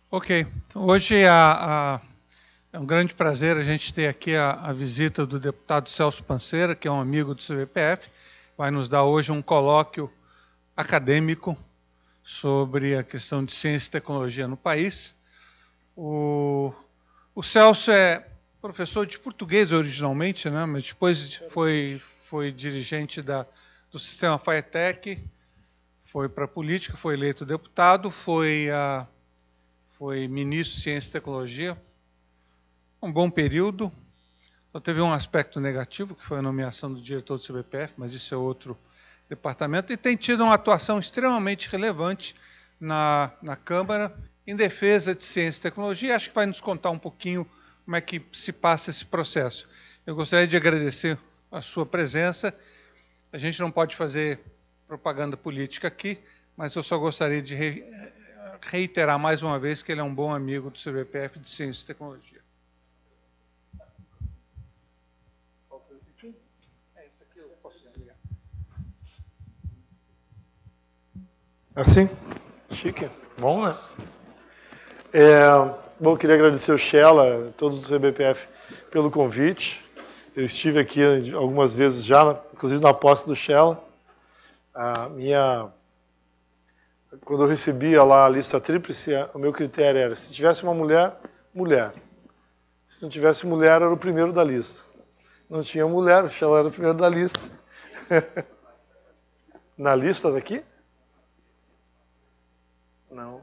Ok, então, hoje é um grande prazer a gente ter aqui a visita do deputado Celso Panceira, que é um amigo do CBPF, vai nos dar hoje um colóquio acadêmico sobre a questão de ciência e tecnologia no país. O Celso é professor de português originalmente, né, mas depois foi dirigente do sistema FAETEC, foi para a política, foi eleito deputado, foi ministro de Ciência e Tecnologia, um bom período. Só teve um aspecto negativo, que foi a nomeação do diretor do CBPF, mas isso é outro departamento, e tem tido uma atuação extremamente relevante na Câmara em defesa de ciência e tecnologia. Acho que vai nos contar um pouquinho como é que se passa esse processo. Eu gostaria de agradecer a sua presença. A gente não pode fazer propaganda política aqui, mas eu só gostaria de reiterar mais uma vez que ele é um bom amigo do CBPF de Ciência e Tecnologia. Isso aqui eu posso desligar. Assim? Chique. Bom, né? Bom, queria agradecer o Shella, todos do CBPF, pelo convite. Eu estive aqui algumas vezes já, inclusive na posse do Shella. Quando eu recebia lá a lista tríplice, o meu critério era, se tivesse uma mulher, mulher. Se não tivesse mulher, era o primeiro da lista. Não tinha mulher, o Shella era o primeiro da lista. Na lista daqui? Não.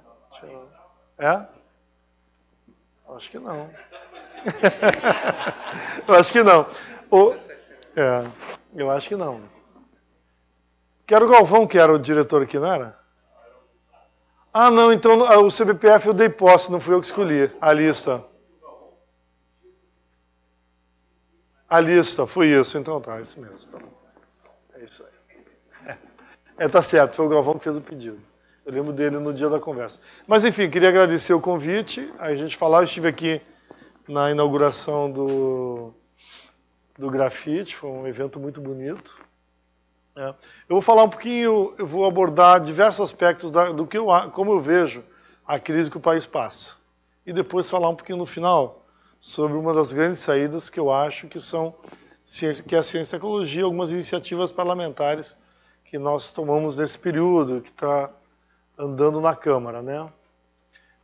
É? Acho que não. Eu acho que não. Eu acho que não. Que era o Galvão que era o diretor aqui, não era? Ah, não, então o CBPF eu dei posse, não fui eu que escolhi a lista. A lista, foi isso, então tá, isso mesmo. Então, é isso aí. Tá certo, foi o Galvão que fez o pedido. Eu lembro dele no dia da conversa. Mas enfim, queria agradecer o convite, a gente falar, eu estive aqui na inauguração do grafite, foi um evento muito bonito. Eu vou falar um pouquinho, eu vou abordar diversos aspectos como eu vejo a crise que o país passa. E depois falar um pouquinho no final sobre uma das grandes saídas que eu acho que que é a ciência e tecnologia, algumas iniciativas parlamentares que nós tomamos nesse período, que está andando na Câmara, né?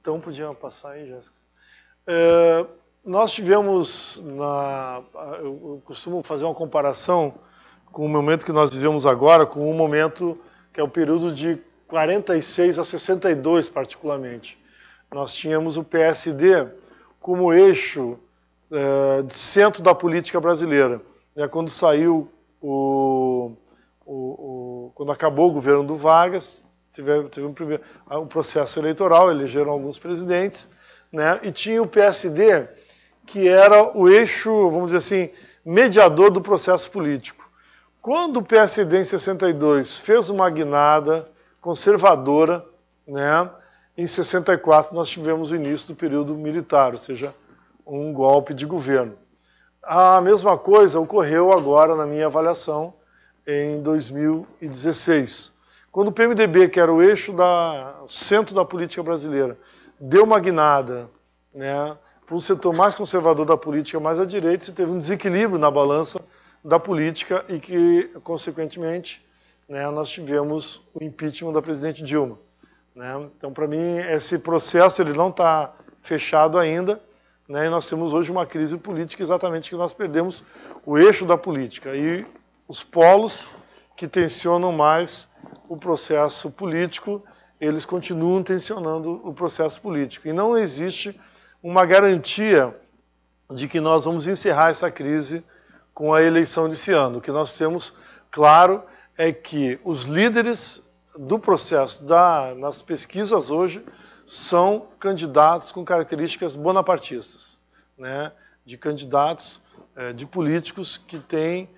Então, podia passar aí, Jéssica. Nós tivemos, eu costumo fazer uma comparação com o momento que nós vivemos agora, com um momento que é o período de 46 a 62, particularmente. Nós tínhamos o PSD como eixo de centro da política brasileira. Quando saiu quando acabou o governo do Vargas, teve um processo eleitoral, elegeram alguns presidentes, né? E tinha o PSD, que era o eixo, vamos dizer assim, mediador do processo político. Quando o PSD em 62 fez uma guinada conservadora, né, em 64 nós tivemos o início do período militar, ou seja, um golpe de governo. A mesma coisa ocorreu agora, na minha avaliação, em 2016. Quando o PMDB, que era o eixo o centro da política brasileira, deu uma guinada, né, para um setor mais conservador da política, mais à direita, você teve um desequilíbrio na balança da política e que, consequentemente, né, nós tivemos o impeachment da presidente Dilma. Né? Então, para mim, esse processo ele não está fechado ainda, né, e nós temos hoje uma crise política exatamente que nós perdemos o eixo da política e os polos que tensionam mais o processo político, eles continuam tensionando o processo político. E não existe uma garantia de que nós vamos encerrar essa crise com a eleição desse ano. O que nós temos, claro, é que os líderes do processo nas pesquisas hoje são candidatos com características bonapartistas, né? De candidatos, de políticos que têm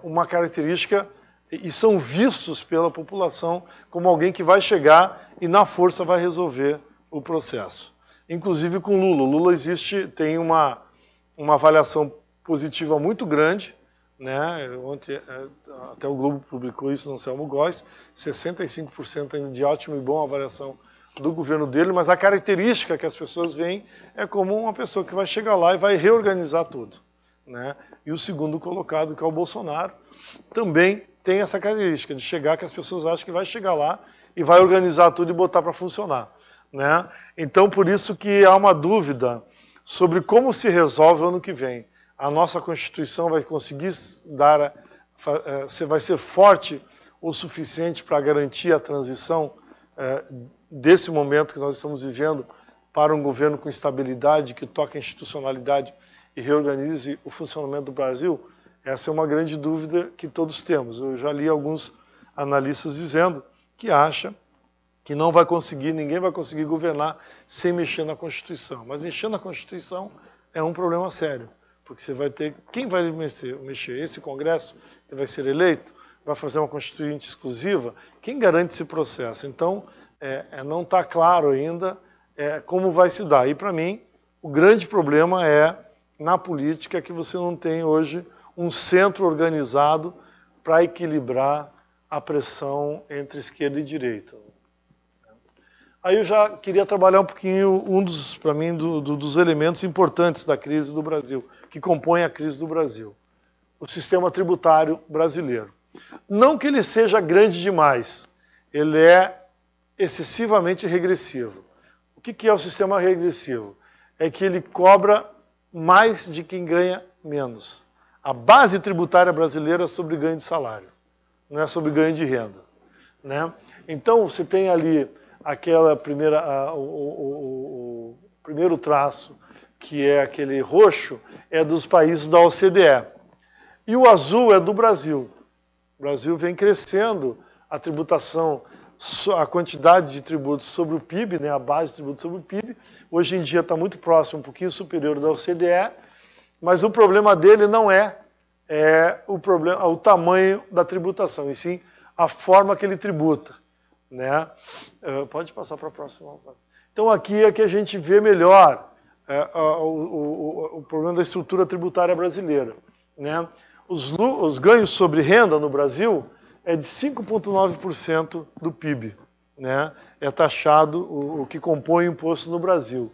uma característica e são vistos pela população como alguém que vai chegar e na força vai resolver o processo. Inclusive com Lula. O Lula tem uma avaliação positiva muito grande, né? Ontem até o Globo publicou isso no Anselmo Góes, 65% de ótima e boa avaliação do governo dele, mas a característica que as pessoas veem é como uma pessoa que vai chegar lá e vai reorganizar tudo, né? E o segundo colocado, que é o Bolsonaro, também tem essa característica de chegar que as pessoas acham que vai chegar lá e vai organizar tudo e botar para funcionar, né? Então, por isso que há uma dúvida sobre como se resolve o ano que vem. A nossa Constituição vai conseguir vai ser forte o suficiente para garantir a transição desse momento que nós estamos vivendo para um governo com estabilidade, que toque a institucionalidade e reorganize o funcionamento do Brasil? Essa é uma grande dúvida que todos temos. Eu já li alguns analistas dizendo que acham que não vai conseguir, ninguém vai conseguir governar sem mexer na Constituição. Mas mexer na Constituição é um problema sério, porque você vai ter... Quem vai mexer? Esse Congresso que vai ser eleito? Vai fazer uma Constituinte exclusiva? Quem garante esse processo? Então, não está claro ainda como vai se dar. E, para mim, o grande problema é, na política, que você não tem hoje um centro organizado para equilibrar a pressão entre esquerda e direita. Aí eu já queria trabalhar um pouquinho, para mim, dos elementos importantes da crise do Brasil, que compõem a crise do Brasil. O sistema tributário brasileiro. Não que ele seja grande demais, ele é excessivamente regressivo. O que é o sistema regressivo? É que ele cobra mais de quem ganha menos. A base tributária brasileira é sobre ganho de salário, não é sobre ganho de renda, né? Então, você tem ali aquela o primeiro traço, que é aquele roxo, é dos países da OCDE. E o azul é do Brasil. O Brasil vem crescendo a tributação, a quantidade de tributos sobre o PIB, né, a base de tributos sobre o PIB. Hoje em dia está muito próximo, um pouquinho superior da OCDE, mas o problema dele não é o tamanho da tributação, e sim a forma que ele tributa, né? Pode passar para a próxima. Então aqui é que a gente vê melhor o problema da estrutura tributária brasileira, né? Os ganhos sobre renda no Brasil é de 5,9% do PIB, né? É taxado o que compõe o imposto no Brasil.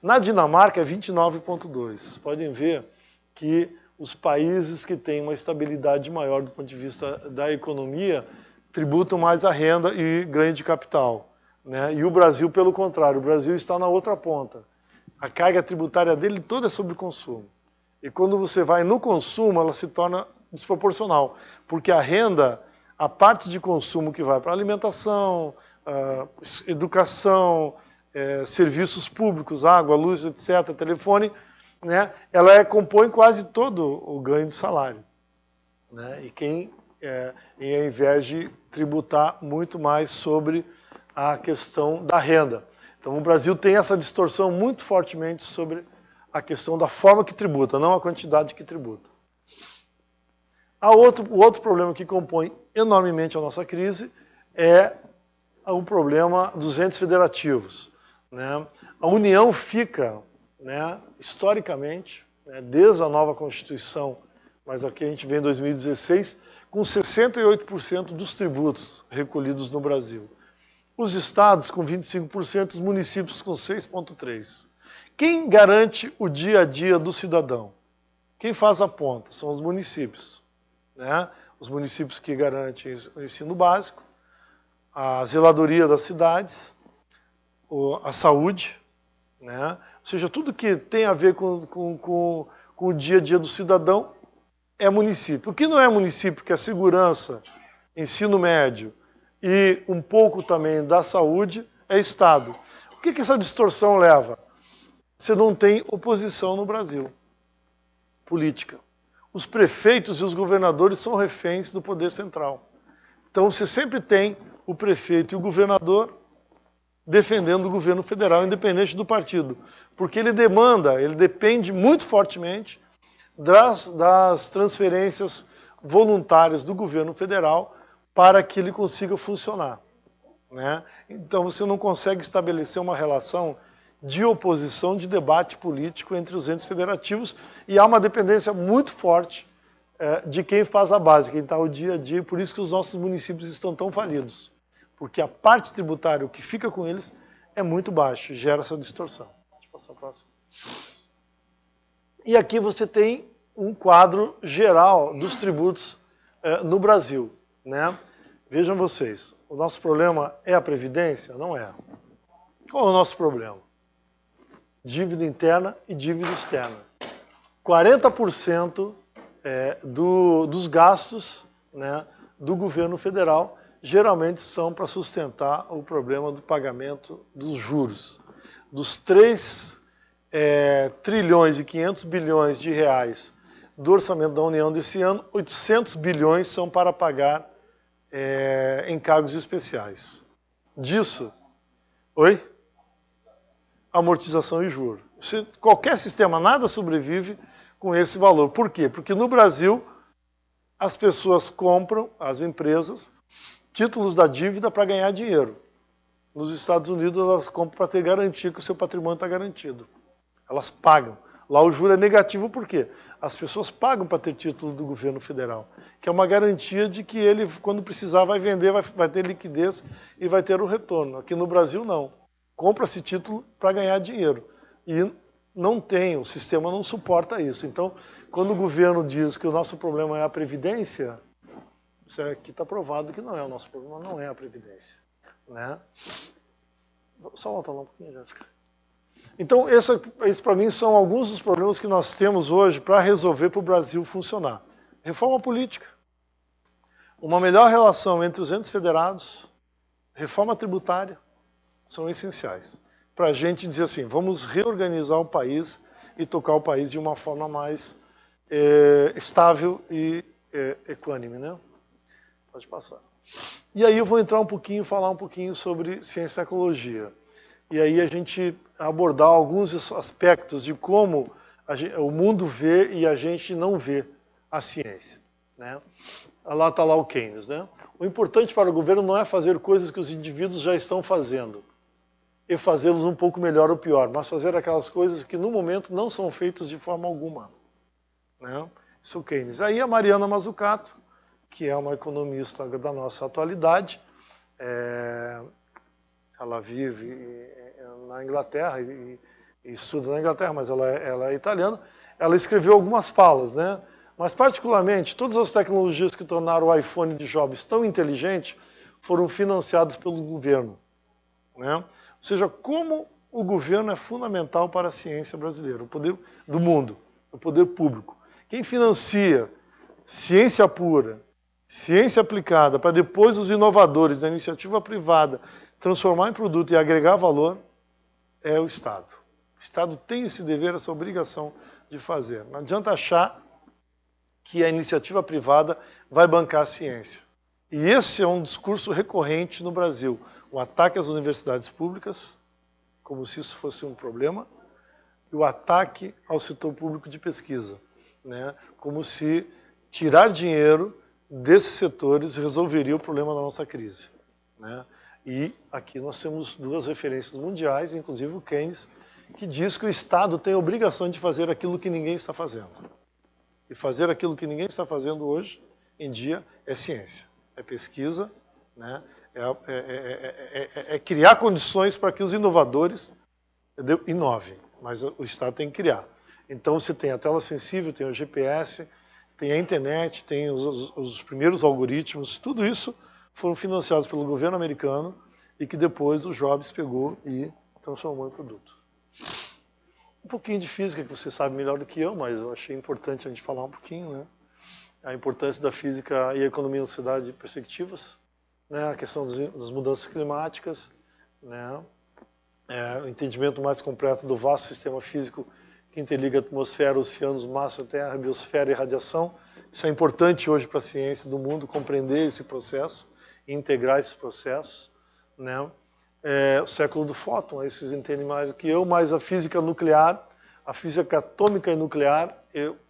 Na Dinamarca é 29,2%. Vocês podem ver que os países que têm uma estabilidade maior do ponto de vista da economia tributam mais a renda e ganho de capital, né? E o Brasil, pelo contrário, o Brasil está na outra ponta. A carga tributária dele toda é sobre consumo. E quando você vai no consumo, ela se torna desproporcional, porque a renda, a parte de consumo que vai para alimentação, educação, serviços públicos, água, luz, etc., telefone, né, ela compõe quase todo o ganho de salário, né? E ao invés de tributar muito mais sobre a questão da renda. Então o Brasil tem essa distorção muito fortemente sobre a questão da forma que tributa, não a quantidade que tributa. O outro problema que compõe enormemente a nossa crise é o problema dos entes federativos, né? A União fica, né, historicamente, né, desde a nova Constituição, mas aqui a gente vê em 2016, com 68% dos tributos recolhidos no Brasil. Os estados com 25%, os municípios com 6,3%. Quem garante o dia a dia do cidadão? Quem faz a ponta? São os municípios, né? Os municípios que garantem o ensino básico, a zeladoria das cidades, a saúde, né? Ou seja, tudo que tem a ver com o dia a dia do cidadão é município. O que não é município, que é segurança, ensino médio e um pouco também da saúde, é Estado. O que essa distorção leva? Você não tem oposição no Brasil, política. Os prefeitos e os governadores são reféns do poder central. Então você sempre tem o prefeito e o governador defendendo o governo federal, independente do partido. Porque ele depende muito fortemente das transferências voluntárias do governo federal para que ele consiga funcionar, né? Então você não consegue estabelecer uma relação de oposição, de debate político entre os entes federativos, e há uma dependência muito forte de quem faz a base, quem está o dia a dia, e por isso que os nossos municípios estão tão falidos. Porque a parte tributária, o que fica com eles, é muito baixo, gera essa distorção. Deixa eu passar a próxima. E aqui você tem um quadro geral dos tributos no Brasil, né? Vejam vocês, o nosso problema é a Previdência? Não é. Qual é o nosso problema? Dívida interna e dívida externa. 40% dos gastos, né, do governo federal geralmente são para sustentar o problema do pagamento dos juros. Dos 3 trilhões e 500 bilhões de reais do orçamento da União desse ano, 800 bilhões são para pagar encargos especiais. Disso, amortização e juros. Qualquer sistema, nada sobrevive com esse valor. Por quê? Porque no Brasil, as pessoas compram, as empresas, títulos da dívida para ganhar dinheiro. Nos Estados Unidos, elas compram para ter garantia que o seu patrimônio está garantido. Elas pagam. Lá o juro é negativo por quê? As pessoas pagam para ter título do governo federal, que é uma garantia de que ele, quando precisar, vai vender, vai ter liquidez e vai ter o retorno. Aqui no Brasil, não. Compra-se título para ganhar dinheiro. E não tem, o sistema não suporta isso. Então, quando o governo diz que o nosso problema é a Previdência, isso aqui está provado que não é o nosso problema, não é a Previdência. Né? Só voltar lá um pouquinho, Jéssica. Então, esses para mim são alguns dos problemas que nós temos hoje para resolver para o Brasil funcionar. Reforma política, uma melhor relação entre os entes federados, reforma tributária, são essenciais. Para a gente dizer assim, vamos reorganizar o país e tocar o país de uma forma mais estável e equânime, né? Pode passar. E aí eu vou entrar falar um pouquinho sobre ciência e tecnologia. E aí a gente abordar alguns aspectos de como o mundo vê e a gente não vê a ciência, né? Lá está lá o Keynes, né? O importante para o governo não é fazer coisas que os indivíduos já estão fazendo e fazê-los um pouco melhor ou pior, mas fazer aquelas coisas que no momento não são feitas de forma alguma, né? Isso é o Keynes. Aí a Mariana Mazzucato, que é uma economista da nossa atualidade, ela vive na Inglaterra e estuda na Inglaterra, mas ela é italiana. Ela escreveu algumas falas, né? Mas particularmente, todas as tecnologias que tornaram o iPhone de Jobs tão inteligente foram financiadas pelo governo, né? Ou seja, como o governo é fundamental para a ciência brasileira, o poder do mundo, o poder público. Quem financia ciência pura, ciência aplicada, para depois os inovadores da iniciativa privada transformar em produto e agregar valor, é o Estado. O Estado tem esse dever, essa obrigação de fazer. Não adianta achar que a iniciativa privada vai bancar a ciência. E esse é um discurso recorrente no Brasil. O ataque às universidades públicas, como se isso fosse um problema, e o ataque ao setor público de pesquisa, né? Como se tirar dinheiro desses setores resolveria o problema da nossa crise, né? E aqui nós temos duas referências mundiais, inclusive o Keynes, que diz que o Estado tem a obrigação de fazer aquilo que ninguém está fazendo. E fazer aquilo que ninguém está fazendo hoje, em dia, é ciência, é pesquisa, né? É criar condições para que os inovadores inovem, mas o Estado tem que criar. Então você tem a tela sensível, tem o GPS, tem a internet, tem os primeiros algoritmos, tudo isso foram financiados pelo governo americano e que depois o Jobs pegou e transformou em produto. Um pouquinho de física, que você sabe melhor do que eu, mas eu achei importante a gente falar um pouquinho, né? A importância da física e a economia na sociedade de perspectivas, né? A questão das mudanças climáticas, né? O entendimento mais completo do vasto sistema físico que interliga a atmosfera, oceanos, massa, terra, biosfera e radiação. Isso é importante hoje para a ciência do mundo, compreender esse processo e integrar esses processos, né? O século do fóton, esses entendem mais do que eu, mas a física nuclear, a física atômica e nuclear,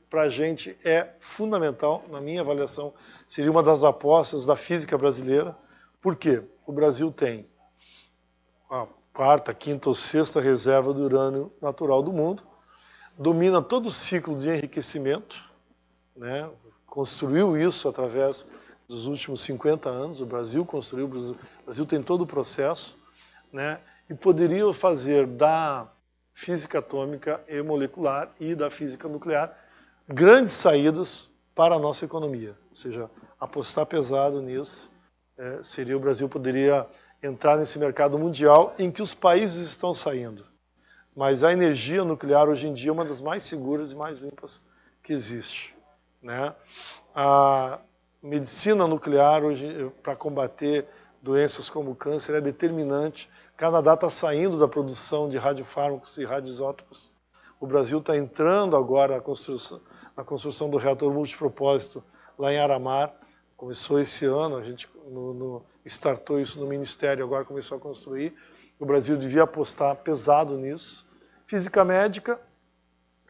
para a gente é fundamental, na minha avaliação, seria uma das apostas da física brasileira. Por quê? O Brasil tem a quarta, quinta ou sexta reserva do urânio natural do mundo, domina todo o ciclo de enriquecimento, né? Construiu isso através dos últimos 50 anos, o Brasil construiu, o Brasil tem todo o processo, né? e poderia fazer da física atômica e molecular e da física nuclear grandes saídas para a nossa economia. Ou seja, apostar pesado nisso, o Brasil poderia entrar nesse mercado mundial em que os países estão saindo. Mas a energia nuclear hoje em dia é uma das mais seguras e mais limpas que existe, né? A medicina nuclear hoje para combater doenças como o câncer é determinante. O Canadá está saindo da produção de radiofármacos e radioisótopos. O Brasil está entrando agora na construção do reator multipropósito lá em Aramar. Começou esse ano, a gente startou isso no Ministério, agora começou a construir. O Brasil devia apostar pesado nisso. Física médica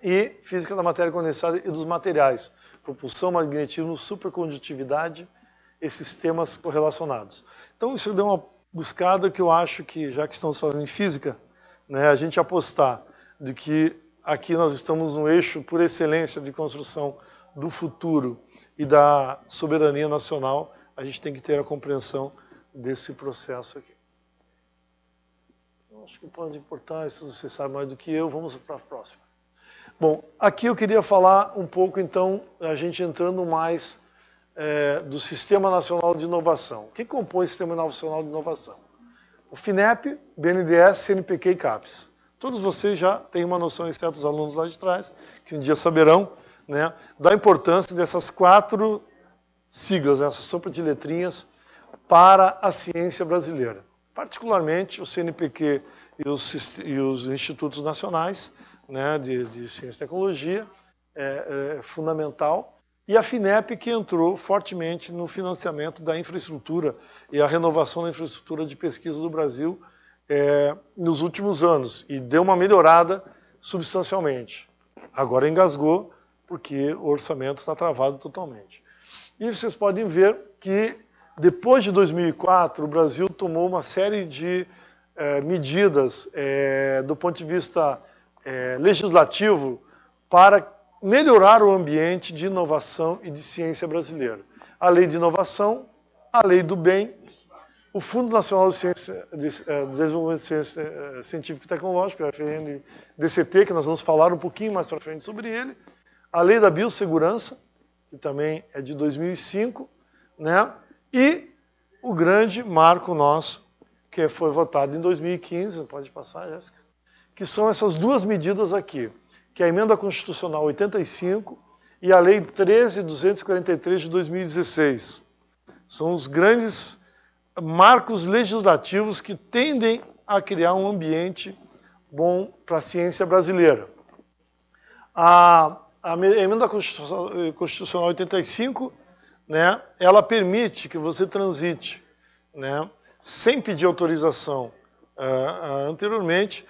e física da matéria condensada e dos materiais. Propulsão, magnetismo, supercondutividade, esses temas correlacionados. Então isso deu uma buscada que eu acho que, já que estamos falando em física, né, a gente apostar de que aqui nós estamos no eixo por excelência de construção do futuro e da soberania nacional, a gente tem que ter a compreensão desse processo aqui. Acho que o ponto de importância, você sabe mais do que eu, vamos para a próxima. Bom, aqui eu queria falar um pouco, então, a gente entrando mais do Sistema Nacional de Inovação. O que compõe o Sistema Nacional de Inovação? O FINEP, BNDES, CNPq e CAPES. Todos vocês já têm uma noção, exceto os alunos lá de trás, que um dia saberão, né, da importância dessas 4 siglas, essa sopa de letrinhas, para a ciência brasileira. Particularmente o CNPq e os institutos nacionais, né, de ciência e tecnologia, é fundamental. E a FINEP, que entrou fortemente no financiamento da infraestrutura e a renovação da infraestrutura de pesquisa do Brasil nos últimos anos, e deu uma melhorada substancialmente. Agora engasgou, porque o orçamento está travado totalmente. E vocês podem ver que, depois de 2004, o Brasil tomou uma série de medidas do ponto de vista legislativo para melhorar o ambiente de inovação e de ciência brasileira. A Lei de Inovação, a Lei do Bem, o Fundo Nacional de Desenvolvimento de Ciência Científica e Tecnológica, o FNDCT, que nós vamos falar um pouquinho mais para frente sobre ele, a Lei da Biossegurança, que também é de 2005, né? E o grande marco nosso, que foi votado em 2015, pode passar, Jéssica, que são essas 2 medidas aqui, que é a Emenda Constitucional 85 e a Lei 13.243 de 2016. São os grandes marcos legislativos que tendem a criar um ambiente bom para a ciência brasileira. A Emenda Constitucional 85, né, ela permite que você transite, né, sem pedir autorização anteriormente,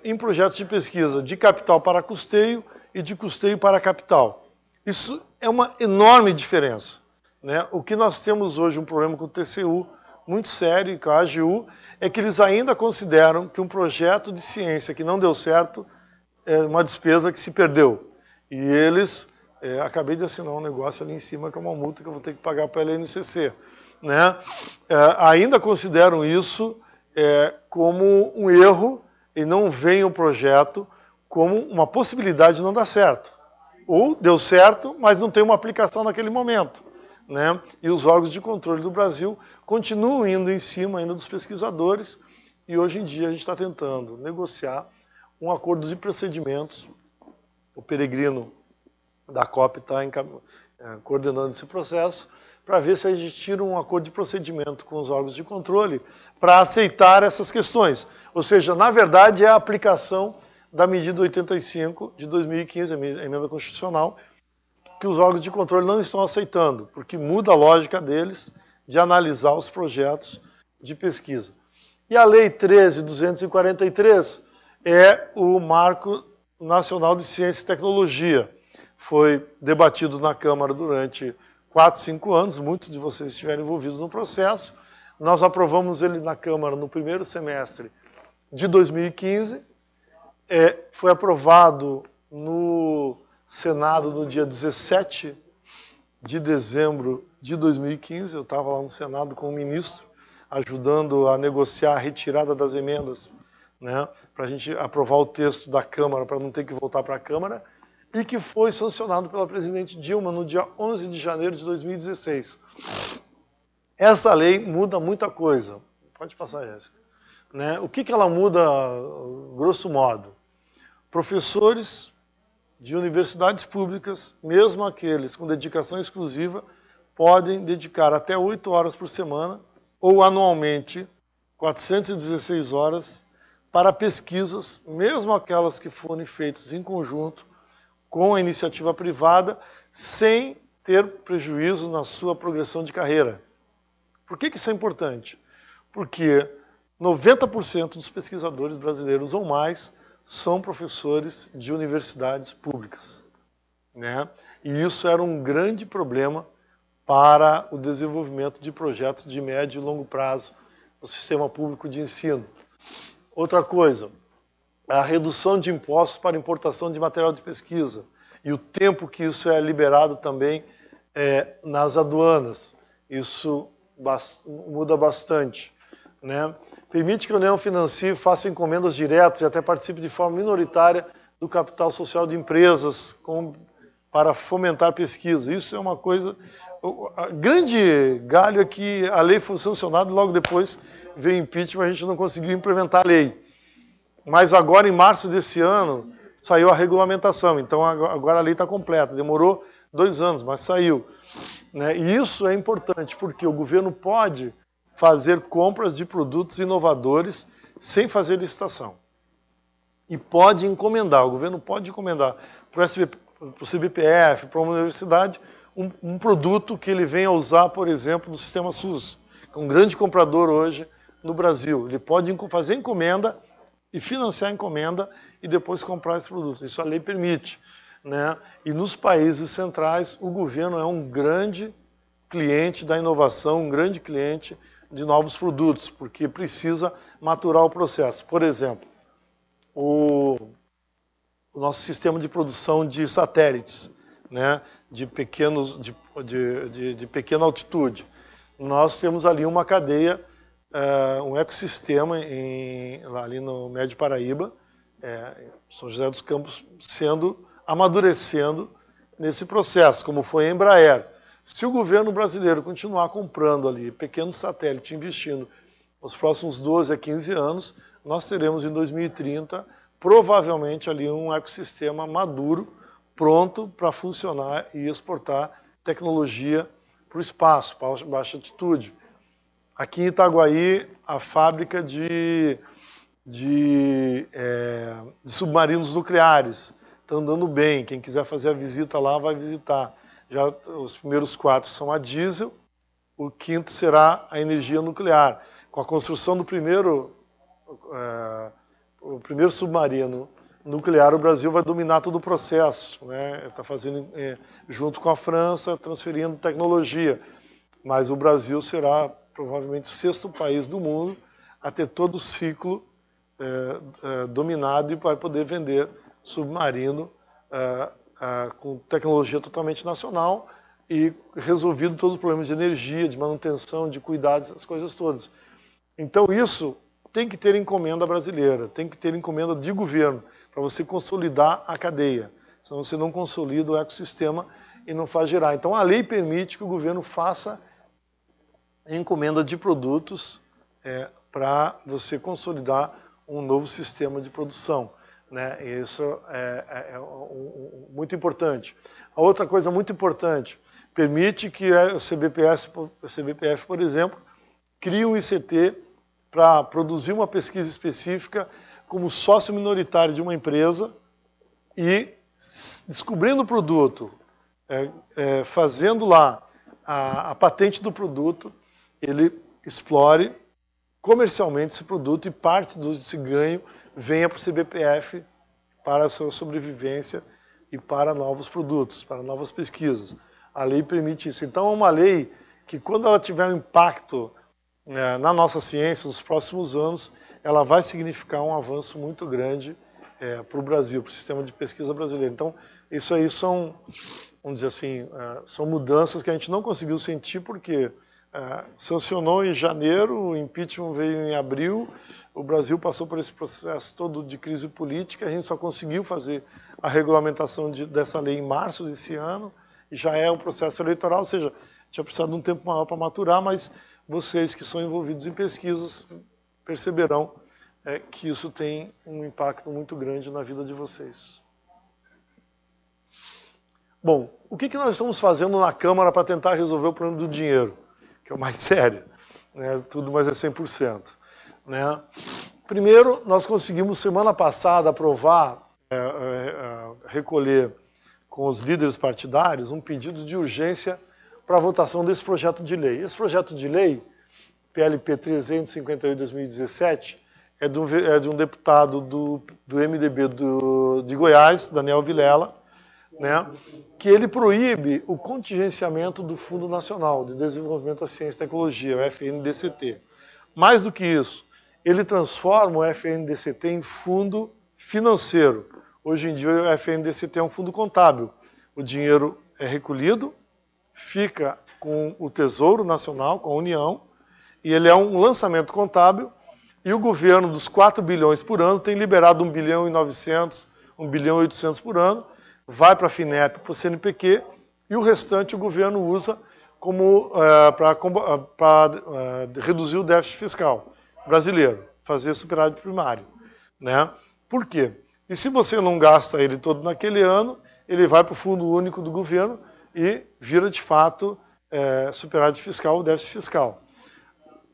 em projetos de pesquisa de capital para custeio e de custeio para capital. Isso é uma enorme diferença, né? O que nós temos hoje, um problema com o TCU muito sério e com a AGU, é que eles ainda consideram que um projeto de ciência que não deu certo é uma despesa que se perdeu. E eles, acabei de assinar um negócio ali em cima, que é uma multa que eu vou ter que pagar para a LNCC, né? Ainda consideram isso como um erro e não veem o projeto como uma possibilidade de não dar certo. Ou deu certo, mas não tem uma aplicação naquele momento, né? E os órgãos de controle do Brasil continuam indo em cima ainda dos pesquisadores, e hoje em dia a gente está tentando negociar um acordo de procedimentos. O Peregrino da COP está coordenando esse processo, para ver se a gente tira um acordo de procedimento com os órgãos de controle para aceitar essas questões. Ou seja, na verdade, é a aplicação da medida 85 de 2015, a emenda constitucional, que os órgãos de controle não estão aceitando, porque muda a lógica deles de analisar os projetos de pesquisa. E a Lei 13.243 é o Marco Nacional de Ciência e Tecnologia. Foi debatido na Câmara durante 4, 5 anos, muitos de vocês estiveram envolvidos no processo. Nós aprovamos ele na Câmara no primeiro semestre de 2015. Foi aprovado no Senado no dia 17 de dezembro de 2015. Eu estava lá no Senado com o ministro ajudando a negociar a retirada das emendas, né, para a gente aprovar o texto da Câmara, para não ter que voltar para a Câmara, e que foi sancionado pela presidente Dilma no dia 11 de janeiro de 2016. Essa lei muda muita coisa. Pode passar, Jéssica. Né? O que ela muda, grosso modo? Professores de universidades públicas, mesmo aqueles com dedicação exclusiva, podem dedicar até 8 horas por semana, ou anualmente 416 horas, para pesquisas, mesmo aquelas que forem feitas em conjunto com a iniciativa privada, sem ter prejuízo na sua progressão de carreira. Por que isso é importante? Porque 90% dos pesquisadores brasileiros ou mais são professores de universidades públicas, né? E isso era um grande problema para o desenvolvimento de projetos de médio e longo prazo no sistema público de ensino. Outra coisa, a redução de impostos para importação de material de pesquisa e o tempo que isso é liberado também nas aduanas. Isso muda bastante, né? Permite que a União financie, faça encomendas diretas e até participe de forma minoritária do capital social de empresas para fomentar pesquisa. Isso é uma coisa... O grande galho é que a lei foi sancionada e logo depois veio impeachment, a gente não conseguiu implementar a lei. Mas agora, em março desse ano, saiu a regulamentação. Então agora a lei está completa. Demorou 2 anos, mas saiu, né? E isso é importante, porque o governo pode fazer compras de produtos inovadores sem fazer licitação. E pode encomendar, o governo pode encomendar para o CBPF, para uma universidade, um produto que ele venha usar, por exemplo, no sistema SUS, que é um grande comprador hoje no Brasil. Ele pode fazer encomenda e financiar a encomenda e depois comprar esse produto. Isso a lei permite, né? E nos países centrais, o governo é um grande cliente da inovação, um grande cliente de novos produtos, porque precisa maturar o processo. Por exemplo, o nosso sistema de produção de satélites, né, de pequena altitude. Nós temos ali uma cadeia, um ecossistema ali no Médio Paraíba, São José dos Campos, amadurecendo nesse processo, como foi a Embraer. Se o governo brasileiro continuar comprando ali pequenos satélites, investindo nos próximos 12 a 15 anos, nós teremos em 2030 provavelmente ali um ecossistema maduro, pronto para funcionar e exportar tecnologia para o espaço, para baixa altitude. Aqui em Itaguaí, a fábrica de submarinos nucleares está andando bem. Quem quiser fazer a visita lá vai visitar. Já os primeiros 4 são a diesel, o 5º será a energia nuclear. Com a construção do primeiro submarino nuclear, o Brasil vai dominar todo o processo, né? Está fazendo junto com a França, transferindo tecnologia. Mas o Brasil será provavelmente o 6º país do mundo a ter todo o ciclo dominado e vai poder vender submarino com tecnologia totalmente nacional e resolvido todos os problemas de energia, de manutenção, de cuidados, essas coisas todas. Então isso tem que ter encomenda brasileira, tem que ter encomenda de governo, para você consolidar a cadeia. Senão você não consolida o ecossistema e não faz girar. Então a lei permite que o governo faça encomenda de produtos para você consolidar um novo sistema de produção, né? Isso é muito importante. A outra coisa muito importante, permite que o CBPF, por exemplo, crie um ICT para produzir uma pesquisa específica como sócio minoritário de uma empresa e, descobrindo o produto, fazendo lá a patente do produto, ele explore comercialmente esse produto e parte desse ganho venha para o CBPF para a sua sobrevivência e para novos produtos, para novas pesquisas. A lei permite isso. Então é uma lei que, quando ela tiver um impacto na nossa ciência nos próximos anos, ela vai significar um avanço muito grande para o Brasil, para o sistema de pesquisa brasileiro. Então, isso aí são, vamos dizer assim, são mudanças que a gente não conseguiu sentir porque sancionou em janeiro, o impeachment veio em abril, o Brasil passou por esse processo todo de crise política, a gente só conseguiu fazer a regulamentação dessa lei em março desse ano, e já é um processo eleitoral, ou seja, tinha precisado de um tempo maior para maturar, mas vocês que são envolvidos em pesquisas perceberão que isso tem um impacto muito grande na vida de vocês. Bom, o que nós estamos fazendo na Câmara para tentar resolver o problema do dinheiro, que é o mais sério, né? Tudo mais é 100%. Né? Primeiro, nós conseguimos semana passada aprovar, recolher com os líderes partidários um pedido de urgência para a votação desse projeto de lei. Esse projeto de lei, PLP 358/2017, é de um deputado do MDB de Goiás, Daniel Vilela, né, que ele proíbe o contingenciamento do Fundo Nacional de Desenvolvimento da Ciência e Tecnologia, o FNDCT. Mais do que isso, ele transforma o FNDCT em fundo financeiro. Hoje em dia o FNDCT é um fundo contábil. O dinheiro é recolhido, fica com o Tesouro Nacional, com a União, e ele é um lançamento contábil, e o governo dos 4 bilhões por ano tem liberado 1 bilhão e 900, 1 bilhão e 800 por ano, vai para a FINEP, para o CNPq, e o restante o governo usa para reduzir o déficit fiscal brasileiro, fazer superávit primário. Né? Por quê? E se você não gasta ele todo naquele ano, ele vai para o Fundo Único do Governo e vira, de fato, superávit fiscal ou déficit fiscal.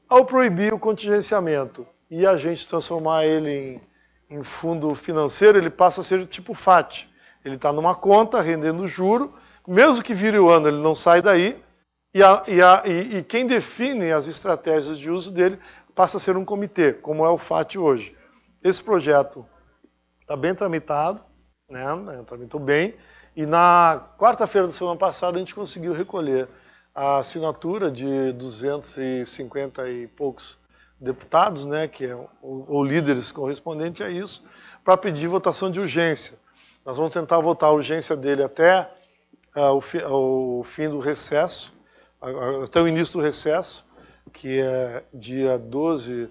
Ao proibir o contingenciamento e a gente transformar ele em fundo financeiro, ele passa a ser tipo FAT. Ele está numa conta, rendendo juro, mesmo que vire o ano, ele não sai daí, e quem define as estratégias de uso dele passa a ser um comitê, como é o FAT hoje. Esse projeto está bem tramitado, né? Tramitou bem, e na quarta-feira da semana passada a gente conseguiu recolher a assinatura de 250 e poucos deputados, né, que ou líderes correspondentes a isso, para pedir votação de urgência. Nós vamos tentar votar a urgência dele até o fim do recesso, até o início do recesso, que é dia 12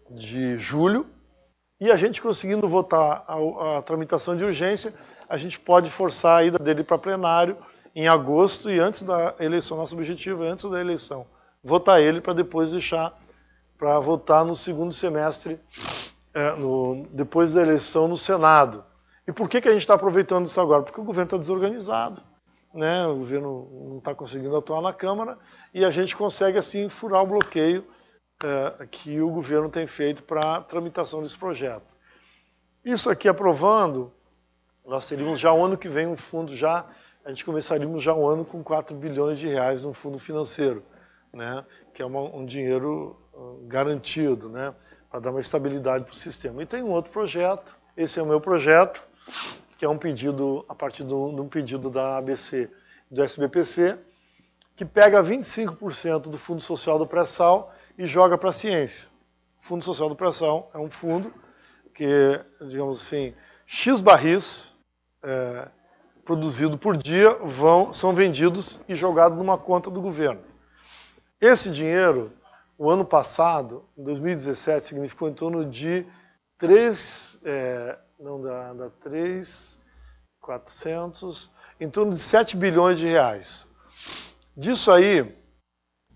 de julho, e a gente conseguindo votar a tramitação de urgência, a gente pode forçar a ida dele para plenário em agosto e antes da eleição. Nosso objetivo é antes da eleição votar ele para depois deixar para votar no segundo semestre, depois da eleição no Senado. E por que a gente está aproveitando isso agora? Porque o governo está desorganizado, né? O governo não está conseguindo atuar na Câmara e a gente consegue assim furar o bloqueio que o governo tem feito para a tramitação desse projeto. Isso aqui aprovando, nós teríamos já o ano que vem um fundo a gente começaríamos já um ano com 4 bilhões de reais no fundo financeiro, né? Que é um dinheiro garantido, né? Para dar uma estabilidade para o sistema. E tem um outro projeto, esse é o meu projeto, que é um pedido, a partir de um pedido da ABC, do SBPC, que pega 25% do Fundo Social do Pré-Sal e joga para a ciência. O Fundo Social do Pré-Sal é um fundo que, digamos assim, X barris produzido por dia são vendidos e jogados numa conta do governo. Esse dinheiro, o ano passado, em 2017, significou em torno de 400, em torno de 7 bilhões de reais. Disso aí,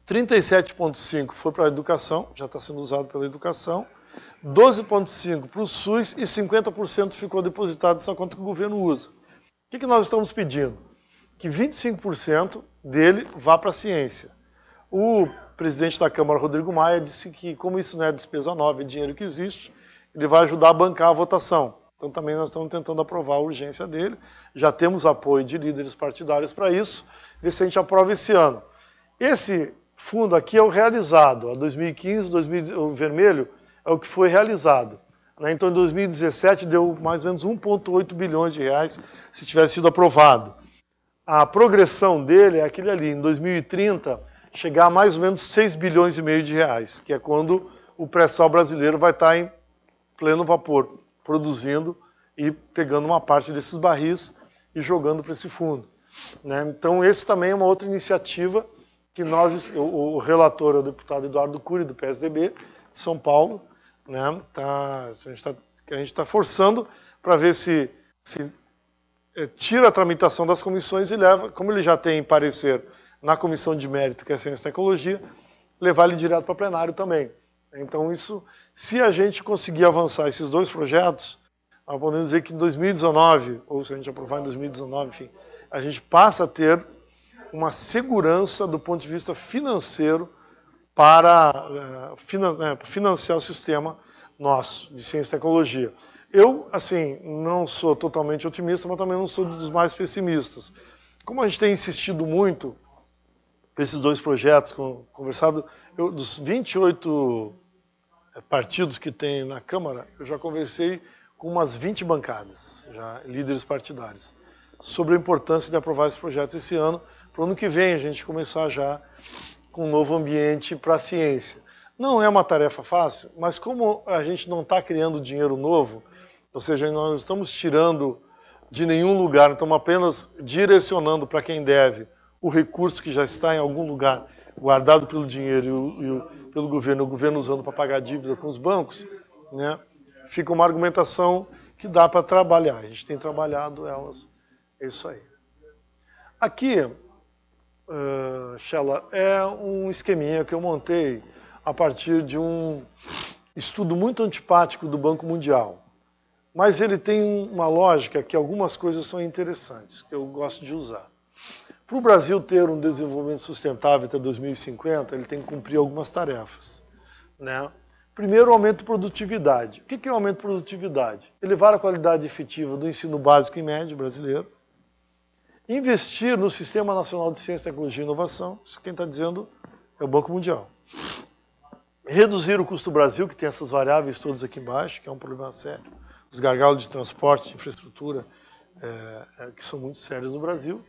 37,5 foi para a educação, já está sendo usado pela educação, 12,5 para o SUS e 50% ficou depositado nessa conta que o governo usa. O que nós estamos pedindo? Que 25% dele vá para a ciência. O presidente da Câmara, Rodrigo Maia, disse que, como isso não é despesa nova, é dinheiro que existe, ele vai ajudar a bancar a votação. Então também nós estamos tentando aprovar a urgência dele. Já temos apoio de líderes partidários para isso. Ver se a gente aprova esse ano. Esse fundo aqui é o realizado. A 2015, o vermelho é o que foi realizado. Então em 2017 deu mais ou menos 1,8 bilhões de reais se tivesse sido aprovado. A progressão dele é aquele ali, em 2030, chegar a mais ou menos 6 bilhões e meio de reais, que é quando o pré-sal brasileiro vai estar em pleno vapor, produzindo e pegando uma parte desses barris e jogando para esse fundo. Né? Então esse também é uma outra iniciativa que o relator é o deputado Eduardo Cury, do PSDB, de São Paulo, né? A gente está forçando para ver se tira a tramitação das comissões e leva, como ele já tem parecer na comissão de mérito, que é Ciência e Tecnologia, levar ele direto para plenário também. Então isso, se a gente conseguir avançar esses dois projetos, podemos dizer que em 2019, ou se a gente aprovar em 2019, enfim, a gente passa a ter uma segurança do ponto de vista financeiro para financiar o sistema nosso de ciência e tecnologia. Eu, assim, não sou totalmente otimista, mas também não sou dos mais pessimistas. Como a gente tem insistido muito com esses dois projetos, conversado, dos 28 partidos que tem na Câmara, eu já conversei com umas 20 bancadas, já líderes partidários, sobre a importância de aprovar esses projetos esse ano, para o ano que vem a gente começar já com um novo ambiente para a ciência. Não é uma tarefa fácil, mas como a gente não está criando dinheiro novo, ou seja, nós não estamos tirando de nenhum lugar, estamos apenas direcionando para quem deve o recurso que já está em algum lugar guardado pelo dinheiro pelo governo, o governo usando para pagar dívida com os bancos, né? Fica uma argumentação que dá para trabalhar. A gente tem trabalhado elas, é isso aí. Aqui, Sheila, é um esqueminha que eu montei a partir de um estudo muito antipático do Banco Mundial. Mas ele tem uma lógica que algumas coisas são interessantes, que eu gosto de usar. Para o Brasil ter um desenvolvimento sustentável até 2050, ele tem que cumprir algumas tarefas, né? Primeiro, o aumento de produtividade. O que é o aumento de produtividade? Elevar a qualidade efetiva do ensino básico e médio brasileiro. Investir no Sistema Nacional de Ciência, Tecnologia e Inovação. Isso quem está dizendo é o Banco Mundial. Reduzir o custo do Brasil, que tem essas variáveis todas aqui embaixo, que é um problema sério. Os gargalos de transporte, de infraestrutura, que são muito sérios no Brasil.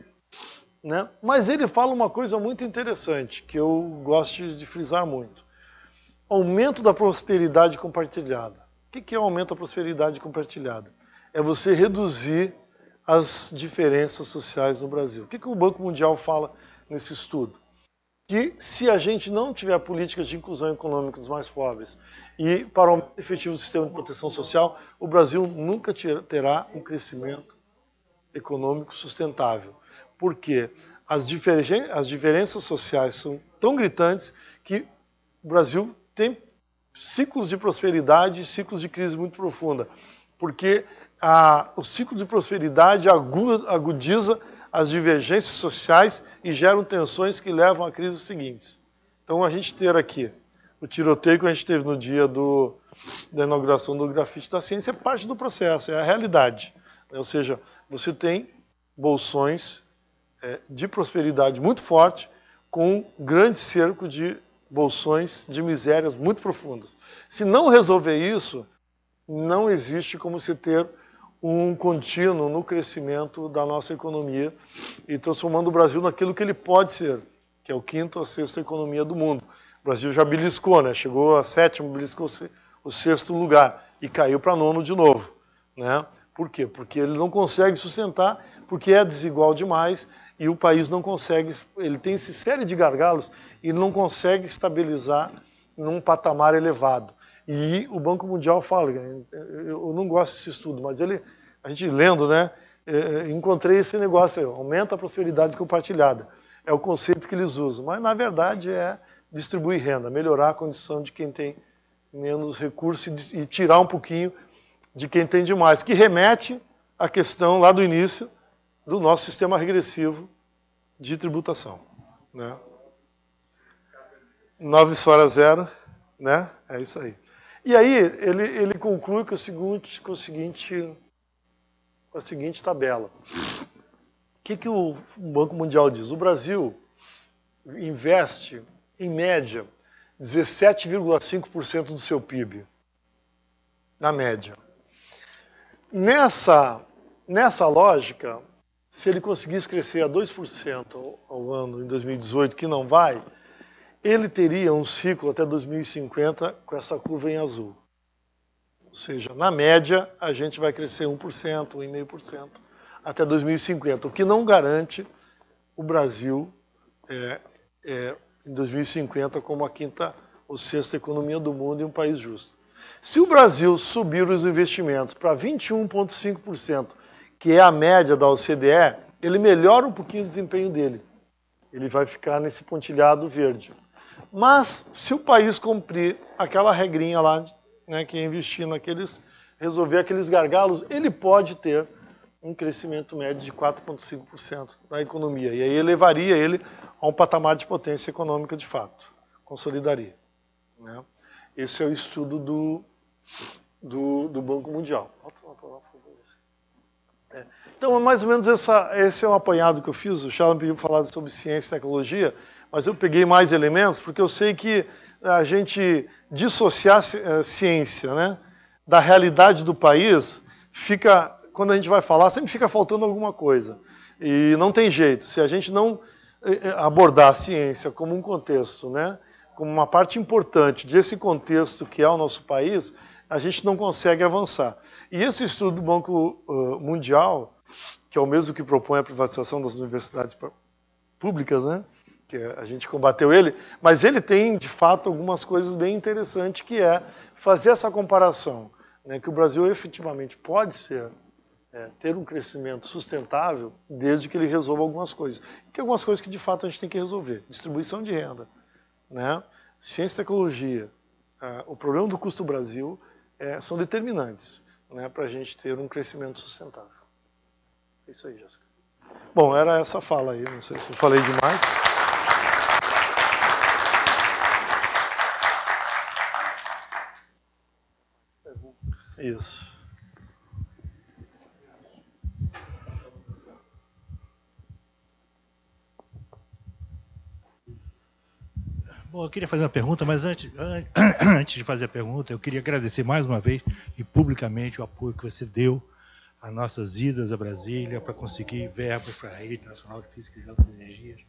Né? Mas ele fala uma coisa muito interessante, que eu gosto de frisar muito. Aumento da prosperidade compartilhada. O que é o aumento da prosperidade compartilhada? É você reduzir as diferenças sociais no Brasil. O que o Banco Mundial fala nesse estudo? Que se a gente não tiver políticas de inclusão econômica dos mais pobres e para o aumento efetivo do sistema de proteção social, o Brasil nunca terá um crescimento econômico sustentável. Porque as diferenças sociais são tão gritantes que o Brasil tem ciclos de prosperidade e ciclos de crise muito profunda. Porque o ciclo de prosperidade agudiza as divergências sociais e geram tensões que levam a crises seguintes. Então a gente ter aqui o tiroteio que a gente teve no dia da inauguração do Grafite da Ciência é parte do processo, é a realidade. Ou seja, você tem bolsões de prosperidade muito forte com um grande cerco de bolsões de misérias muito profundas. Se não resolver isso, não existe como se ter um contínuo no crescimento da nossa economia e transformando o Brasil naquilo que ele pode ser, que é o quinto ou sexta economia do mundo. O Brasil já beliscou, né? Chegou a sétimo, beliscou o sexto lugar e caiu para nono de novo, né? Por quê? Porque ele não consegue sustentar, porque é desigual demais e o país não consegue, ele tem essa série de gargalos e não consegue estabilizar num patamar elevado. E o Banco Mundial fala, eu não gosto desse estudo, mas a gente lendo, né, encontrei esse negócio aí, aumenta a prosperidade compartilhada. É o conceito que eles usam, mas na verdade é distribuir renda, melhorar a condição de quem tem menos recursos e tirar um pouquinho de quem tem demais, que remete à questão lá do início do nosso sistema regressivo de tributação. Né? 9 fora 0, né? É isso aí. E aí ele conclui com a seguinte tabela. O que o Banco Mundial diz? O Brasil investe, em média, 17,5% do seu PIB, na média. Nessa lógica, se ele conseguisse crescer a 2% ao ano em 2018, que não vai, ele teria um ciclo até 2050 com essa curva em azul. Ou seja, na média, a gente vai crescer 1%, 1,5% até 2050, o que não garante o Brasil em 2050 como a quinta ou sexta economia do mundo e um país justo. Se o Brasil subir os investimentos para 21,5%, que é a média da OCDE, ele melhora um pouquinho o desempenho dele. Ele vai ficar nesse pontilhado verde. Mas, se o país cumprir aquela regrinha lá, né, que é investir resolver aqueles gargalos, ele pode ter um crescimento médio de 4,5% da economia. E aí elevaria ele a um patamar de potência econômica de fato. Consolidaria. Né? Esse é o estudo do Banco Mundial. Então, mais ou menos esse é um apanhado que eu fiz. O Charles me pediu para falar sobre ciência e tecnologia, mas eu peguei mais elementos, porque eu sei que a gente dissociar ciência, né, da realidade do país, quando a gente vai falar, sempre fica faltando alguma coisa. E não tem jeito. Se a gente não abordar a ciência como um contexto, né, como uma parte importante desse contexto que é o nosso país, a gente não consegue avançar. E esse estudo do Banco Mundial, que é o mesmo que propõe a privatização das universidades públicas, né, que a gente combateu ele, mas ele tem, de fato, algumas coisas bem interessantes, que é fazer essa comparação, né, que o Brasil efetivamente pode ter um crescimento sustentável desde que ele resolva algumas coisas. E tem algumas coisas que, de fato, a gente tem que resolver. Distribuição de renda, né, ciência e tecnologia. O problema do custo do Brasil são determinantes, né, para a gente ter um crescimento sustentável. É isso aí, Jéssica. Bom, era essa fala aí, não sei se eu falei demais. Isso. Bom, eu queria fazer uma pergunta, mas antes de fazer a pergunta, eu queria agradecer mais uma vez e publicamente o apoio que você deu às nossas idas a Brasília para conseguir verbas para a Rede Nacional de Física e Altas Energias.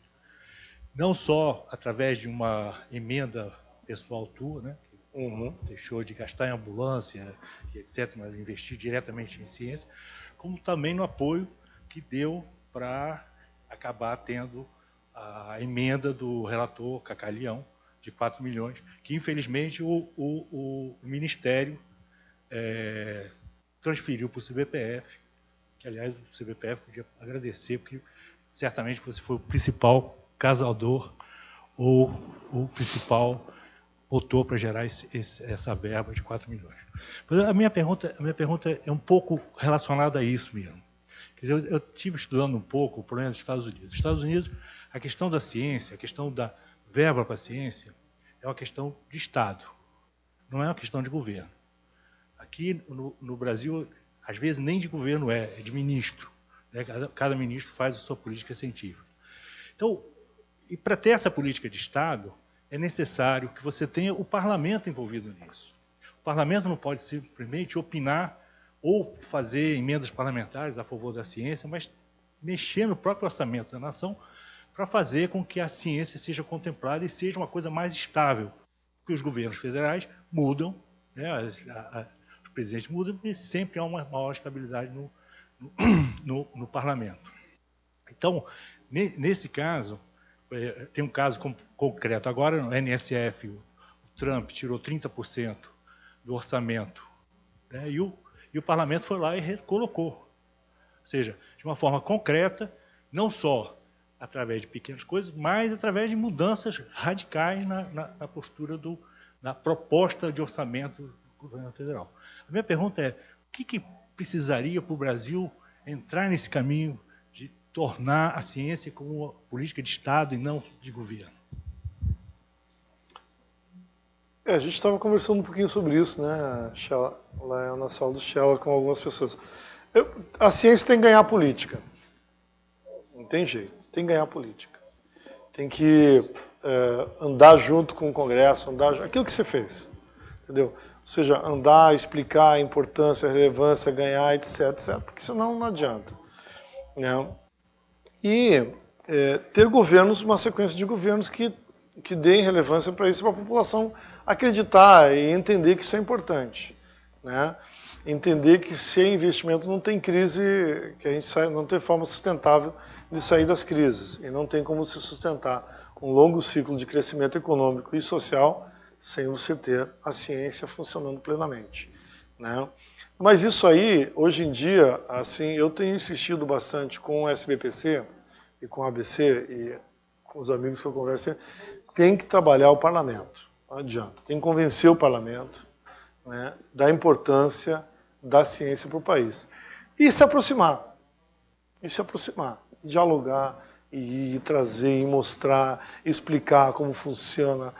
Não só através de uma emenda pessoal tua, né, que deixou de gastar em ambulância e etc., mas investir diretamente em ciência, como também no apoio que deu para acabar tendo a emenda do relator Cacalhão, de 4 milhões, que infelizmente o Ministério transferiu para o CBPF, que aliás o CBPF podia agradecer, porque certamente você foi o principal causador ou o principal motor para gerar essa verba de 4 milhões. Mas a minha pergunta é um pouco relacionada a isso mesmo. Quer dizer, eu estive estudando um pouco o problema dos Estados Unidos. Nos Estados Unidos, a questão da ciência, a questão da verba para a ciência, é uma questão de Estado, não é uma questão de governo. Aqui no Brasil, às vezes nem de governo é de ministro. Né? Cada ministro faz a sua política científica. Então, e para ter essa política de Estado, é necessário que você tenha o parlamento envolvido nisso. O parlamento não pode simplesmente opinar ou fazer emendas parlamentares a favor da ciência, mas mexer no próprio orçamento da nação para fazer com que a ciência seja contemplada e seja uma coisa mais estável. Porque os governos federais mudam, né, os presidentes mudam, e sempre há uma maior estabilidade no parlamento. Então, nesse caso, tem um caso concreto. Agora, no NSF, o Trump tirou 30% do orçamento, né, e o parlamento foi lá e recolocou. Ou seja, de uma forma concreta, não só através de pequenas coisas, mas através de mudanças radicais na postura na proposta de orçamento do governo federal. A minha pergunta é, o que precisaria para o Brasil entrar nesse caminho de tornar a ciência como uma política de Estado e não de governo? A gente estava conversando um pouquinho sobre isso, né, lá na sala do Shella com algumas pessoas. A ciência tem que ganhar política. Não tem jeito. Tem que ganhar política. Tem que andar junto com o Congresso, aquilo que você fez. Entendeu? Ou seja, andar, explicar a importância, a relevância, ganhar, etc. Porque senão não adianta. Né? E ter governos, uma sequência de governos que deem relevância para isso, para a população acreditar e entender que isso é importante. Né? Entender que sem investimento não tem crise, que a gente não tem forma sustentável de sair das crises, e não tem como se sustentar um longo ciclo de crescimento econômico e social sem você ter a ciência funcionando plenamente, né? Mas isso aí, hoje em dia, assim, eu tenho insistido bastante com o SBPC e com o ABC e com os amigos que eu conversei, tem que trabalhar o parlamento, não adianta, tem que convencer o parlamento, né, da importância da ciência para o país. E se aproximar, dialogar, e trazer, e mostrar, explicar como funciona,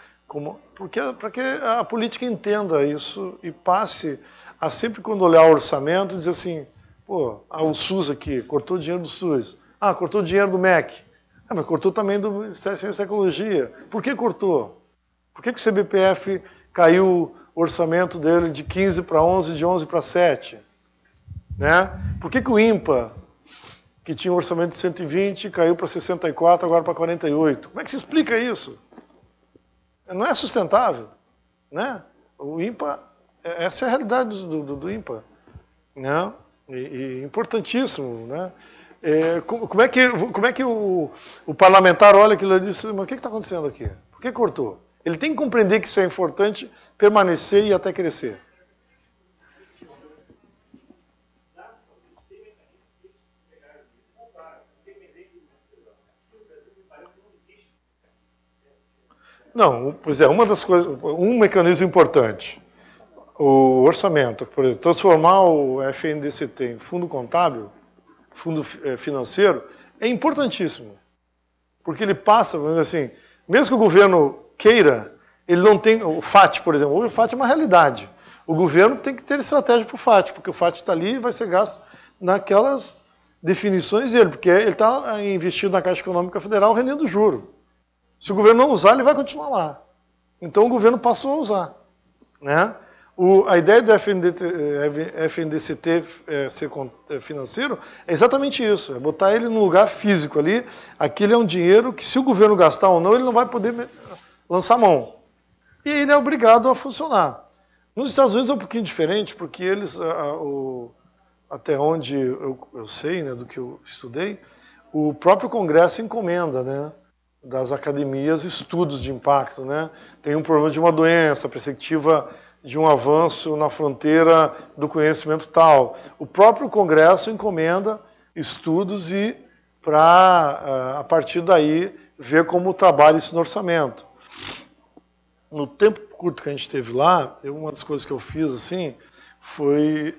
para que a política entenda isso e passe a sempre quando olhar o orçamento dizer assim, pô, o SUS aqui, cortou o dinheiro do SUS, cortou o dinheiro do MEC, mas cortou também do Ministério da Ciência e Tecnologia. Por que cortou? Por que o CBPF caiu o orçamento dele de 15 para 11, de 11 para 7? Né? Por que o INPA, que tinha um orçamento de 120, caiu para 64, agora para 48? Como é que se explica isso? Não é sustentável, né? O INPA, essa é a realidade do INPA, né? E importantíssimo, né? Como é que o parlamentar olha aquilo e diz, mas o que está acontecendo aqui? Por que cortou? Ele tem que compreender que isso é importante, permanecer e até crescer. Não, pois é, uma das coisas, um mecanismo importante, o orçamento, por exemplo, transformar o FNDCT em fundo contábil, fundo financeiro, é importantíssimo. Porque ele passa, vamos dizer assim, mesmo que o governo queira, ele não tem, o FAT, por exemplo, hoje o FAT é uma realidade. O governo tem que ter estratégia para o FAT, porque o FAT está ali e vai ser gasto naquelas definições dele, porque ele está investido na Caixa Econômica Federal rendendo juro. Se o governo não usar, ele vai continuar lá. Então o governo passou a usar, né? A ideia do FNDCT ser financeiro é exatamente isso, é botar ele num lugar físico ali. Aquele é um dinheiro que, se o governo gastar ou não, ele não vai poder lançar mão. E ele é obrigado a funcionar. Nos Estados Unidos é um pouquinho diferente, porque eles, até onde eu sei, né, do que eu estudei, o próprio Congresso encomenda, né, das academias estudos de impacto, né? Tem um problema de uma doença, a perspectiva de um avanço na fronteira do conhecimento tal. O próprio Congresso encomenda estudos e para, a partir daí, ver como trabalha isso no orçamento. No tempo curto que a gente teve lá, uma das coisas que eu fiz assim foi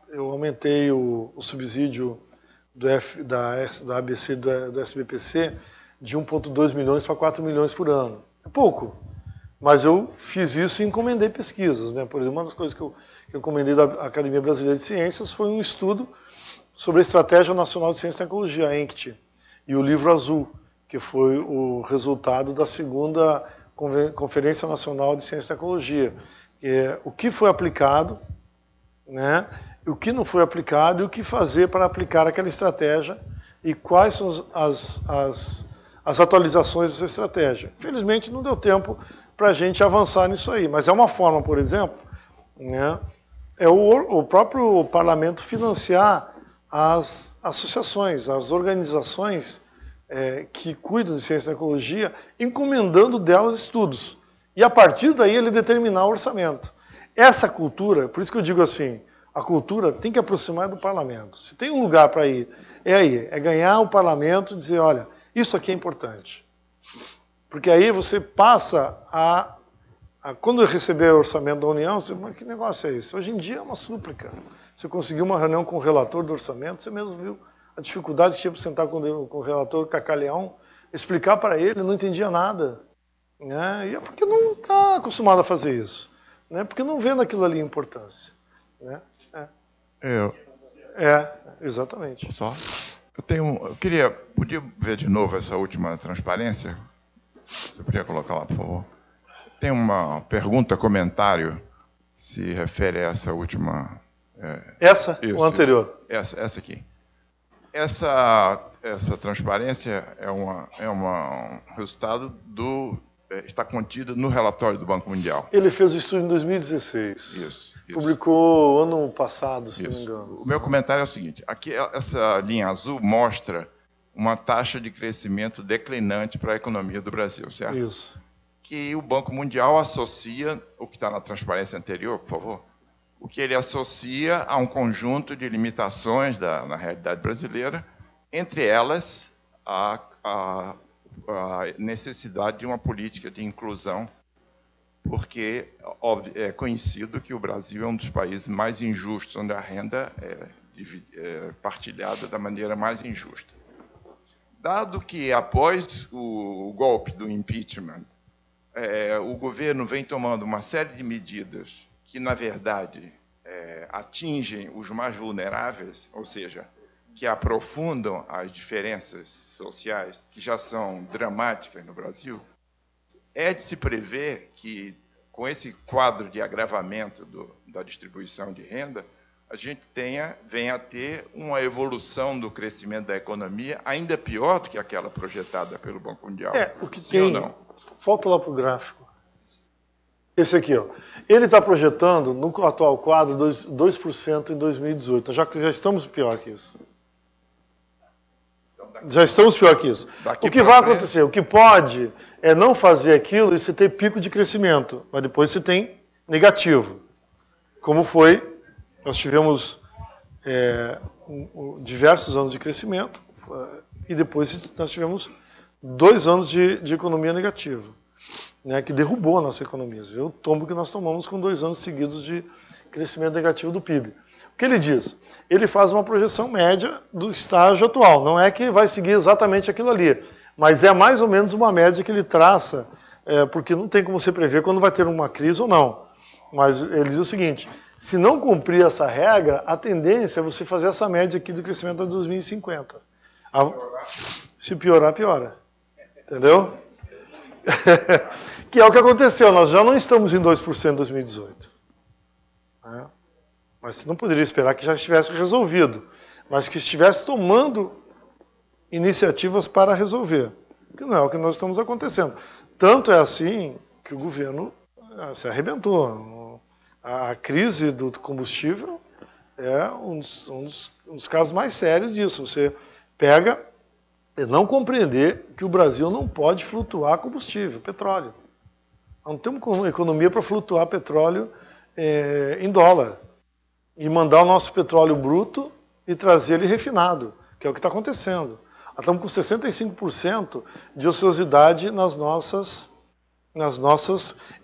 eu aumentei o subsídio da ABC e do SBPC de 1,2 milhões para 4 milhões por ano. É pouco, mas eu fiz isso e encomendei pesquisas, né? Por exemplo, uma das coisas que eu encomendei da Academia Brasileira de Ciências foi um estudo sobre a Estratégia Nacional de Ciência e Tecnologia, a ENCT, e o Livro Azul, que foi o resultado da segunda Conferência Nacional de Ciência e Tecnologia, que é o que foi aplicado, né? O que não foi aplicado e o que fazer para aplicar aquela estratégia e quais são as atualizações dessa estratégia. Infelizmente não deu tempo para a gente avançar nisso aí, mas é uma forma, por exemplo, né, é o próprio parlamento financiar as associações, as organizações que cuidam de ciência e tecnologia, encomendando delas estudos. E a partir daí ele determinar o orçamento. Essa cultura, por isso que eu digo assim, a cultura tem que aproximar do parlamento. Se tem um lugar para ir, é ganhar o parlamento e dizer, olha, isso aqui é importante. Porque aí você passa quando eu receber o orçamento da União, você, mas que negócio é esse? Hoje em dia é uma súplica. Você conseguiu uma reunião com o relator do orçamento, você mesmo viu a dificuldade que tinha para sentar com o relator Cacaleão, explicar para ele, não entendia nada. Né? E é porque não está acostumado a fazer isso. Né? Porque não vê naquilo ali importância. Né? Exatamente. Só? Podia ver de novo essa última transparência? Você podia colocar lá, por favor? Tem uma pergunta, comentário, se refere a essa última... Essa ou a anterior? Essa aqui. Essa transparência é um resultado está contida no relatório do Banco Mundial. Ele fez o estudo em 2016. Isso. Publicou ano passado, se não me engano. O meu comentário é o seguinte, aqui essa linha azul mostra uma taxa de crescimento declinante para a economia do Brasil, certo? Isso. Que o Banco Mundial associa, o que está na transparência anterior, por favor, o que ele associa a um conjunto de limitações na realidade brasileira, entre elas a necessidade de uma política de inclusão, porque é conhecido que o Brasil é um dos países mais injustos, onde a renda é partilhada da maneira mais injusta. Dado que, após o golpe do impeachment, o governo vem tomando uma série de medidas que, na verdade, atingem os mais vulneráveis, ou seja, que aprofundam as diferenças sociais, que já são dramáticas no Brasil, é de se prever que, com esse quadro de agravamento da distribuição de renda, a gente venha a ter uma evolução do crescimento da economia ainda pior do que aquela projetada pelo Banco Mundial. O que Sim tem... ou não? Volta lá para o gráfico. Esse aqui, ó. Ele está projetando, no atual quadro, 2% em 2018. Já estamos pior que isso. Já estamos pior que isso. O que vai acontecer? O que pode é não fazer aquilo e você ter pico de crescimento, mas depois você tem negativo. Como foi, nós tivemos diversos anos de crescimento e depois nós tivemos 2 anos de economia negativa, né, que derrubou a nossa economia. Você vê o tombo que nós tomamos com 2 anos seguidos de crescimento negativo do PIB. O que ele diz? Ele faz uma projeção média do estágio atual. Não é que vai seguir exatamente aquilo ali, mas é mais ou menos uma média que ele traça, porque não tem como você prever quando vai ter uma crise ou não. Mas ele diz o seguinte: se não cumprir essa regra, a tendência é você fazer essa média aqui do crescimento até 2050. Se piorar, piora. Entendeu? Que é o que aconteceu. Nós já não estamos em 2% em 2018. Né? Mas você não poderia esperar que já estivesse resolvido, mas que estivesse tomando iniciativas para resolver, que não é o que nós estamos acontecendo. Tanto é assim que o governo se arrebentou. A crise do combustível é um dos casos mais sérios disso. Você pega e não compreender que o Brasil não pode flutuar combustível, petróleo. Não temos economia para flutuar petróleo em dólar. E mandar o nosso petróleo bruto e trazer ele refinado, que é o que está acontecendo. Nós estamos com 65% de ociosidade nas nossas...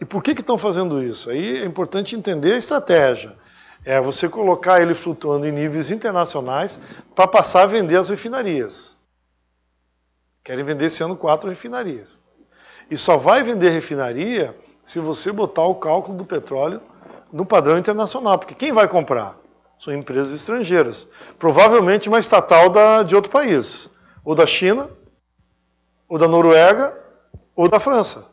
E por que estão fazendo isso? Aí é importante entender a estratégia. É você colocar ele flutuando em níveis internacionais para passar a vender as refinarias. Querem vender esse ano 4 refinarias. E só vai vender refinaria se você botar o cálculo do petróleo no padrão internacional, porque quem vai comprar? São empresas estrangeiras. Provavelmente uma estatal de outro país, ou da China, ou da Noruega, ou da França.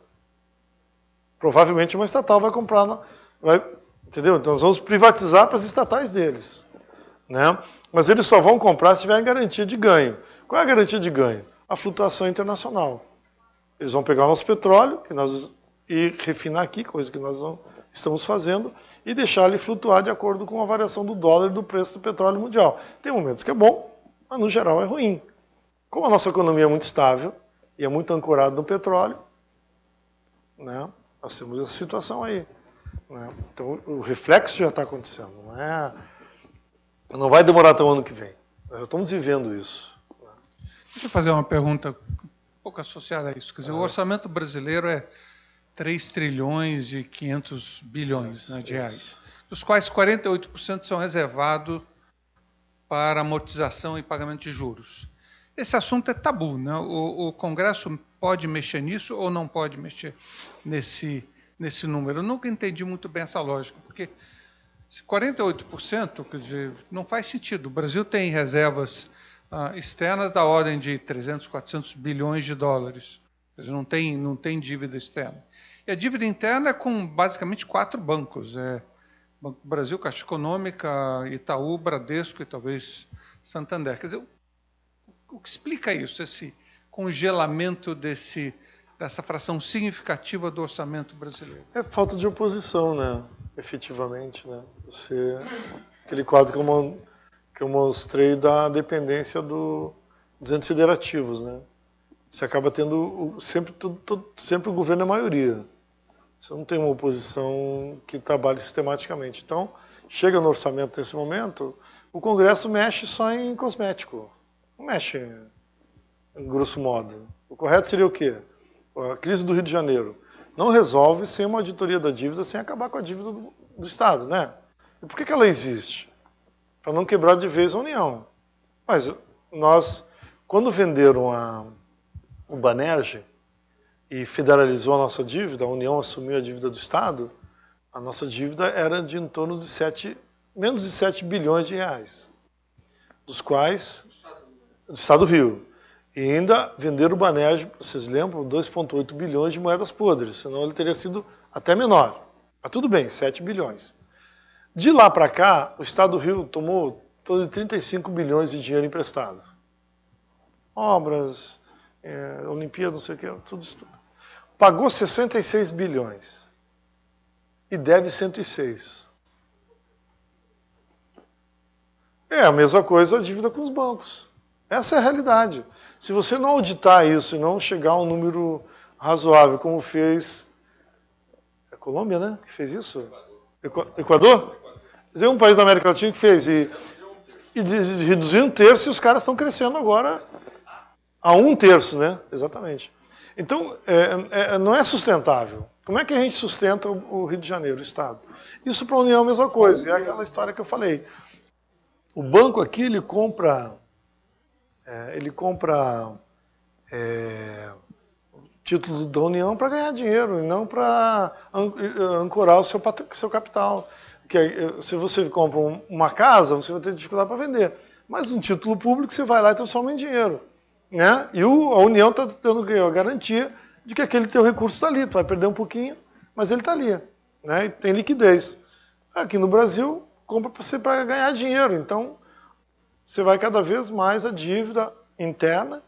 Provavelmente uma estatal vai comprar, entendeu? Então nós vamos privatizar para as estatais deles. Né? Mas eles só vão comprar se tiverem garantia de ganho. Qual é a garantia de ganho? A flutuação internacional. Eles vão pegar o nosso petróleo e refinar aqui, coisa que nós não estamos fazendo, e deixar ele flutuar de acordo com a variação do dólar e do preço do petróleo mundial. Tem momentos que é bom, mas no geral é ruim. Como a nossa economia é muito estável e é muito ancorada no petróleo, né, nós temos essa situação aí. Né? Então o reflexo já está acontecendo. Não vai demorar até o ano que vem. Nós já estamos vivendo isso. Deixa eu fazer uma pergunta um pouco associada a isso. Quer dizer, o orçamento brasileiro é 3 trilhões e 500 bilhões de reais, dos quais 48% são reservados para amortização e pagamento de juros. Esse assunto é tabu, né? O Congresso pode mexer nisso ou não pode mexer nesse número? Eu nunca entendi muito bem essa lógica, porque 48%, quer dizer, não faz sentido. O Brasil tem reservas externas da ordem de 300, 400 bilhões de dólares. Quer dizer, não tem dívida externa. E a dívida interna é com basicamente 4 bancos. Banco do Brasil, Caixa Econômica, Itaú, Bradesco e talvez Santander. Quer dizer, o que explica isso, esse congelamento dessa fração significativa do orçamento brasileiro? É falta de oposição, né? Efetivamente, né? Aquele quadro que eu mostrei da dependência dos entes federativos, né? Você acaba tendo sempre o governo é maioria. Você não tem uma oposição que trabalhe sistematicamente. Então, chega no orçamento nesse momento, o Congresso mexe só em cosmético. Não mexe, em grosso modo. O correto seria o quê? A crise do Rio de Janeiro. Não resolve sem uma auditoria da dívida, sem acabar com a dívida do Estado, né? E por que ela existe? Para não quebrar de vez a União. Mas nós, quando venderam o Banerj e federalizou a nossa dívida, a União assumiu a dívida do Estado, a nossa dívida era de em torno de menos de 7 bilhões de reais, dos quais do Estado do Rio. E ainda venderam o Banerj, vocês lembram, 2,8 bilhões de moedas podres, senão ele teria sido até menor. Mas tudo bem, 7 bilhões. De lá para cá, o Estado do Rio tomou todo de 35 bilhões de dinheiro emprestado. Obras, Olimpíada, não sei o que, tudo isso. Pagou 66 bilhões e deve 106. É a mesma coisa a dívida com os bancos. Essa é a realidade. Se você não auditar isso e não chegar a um número razoável, como fez a Colômbia, né? Que fez isso? Equador? Tem um país da América Latina que fez e reduziu 1/3 e os caras estão crescendo agora a 1/3, né? Exatamente. Então, não é sustentável. Como é que a gente sustenta o Rio de Janeiro, o Estado? Isso para a União é a mesma coisa. É aquela história que eu falei. O banco aqui, ele compra título da União para ganhar dinheiro e não para ancorar o seu capital. Porque se você compra uma casa, você vai ter dificuldade para vender. Mas um título público, você vai lá e transforma em dinheiro. Né? E a União está dando a garantia de que aquele teu recurso está ali. Tu vai perder um pouquinho, mas ele está ali. Né? E tem liquidez. Aqui no Brasil, compra para ganhar dinheiro. Então, você vai cada vez mais a dívida interna,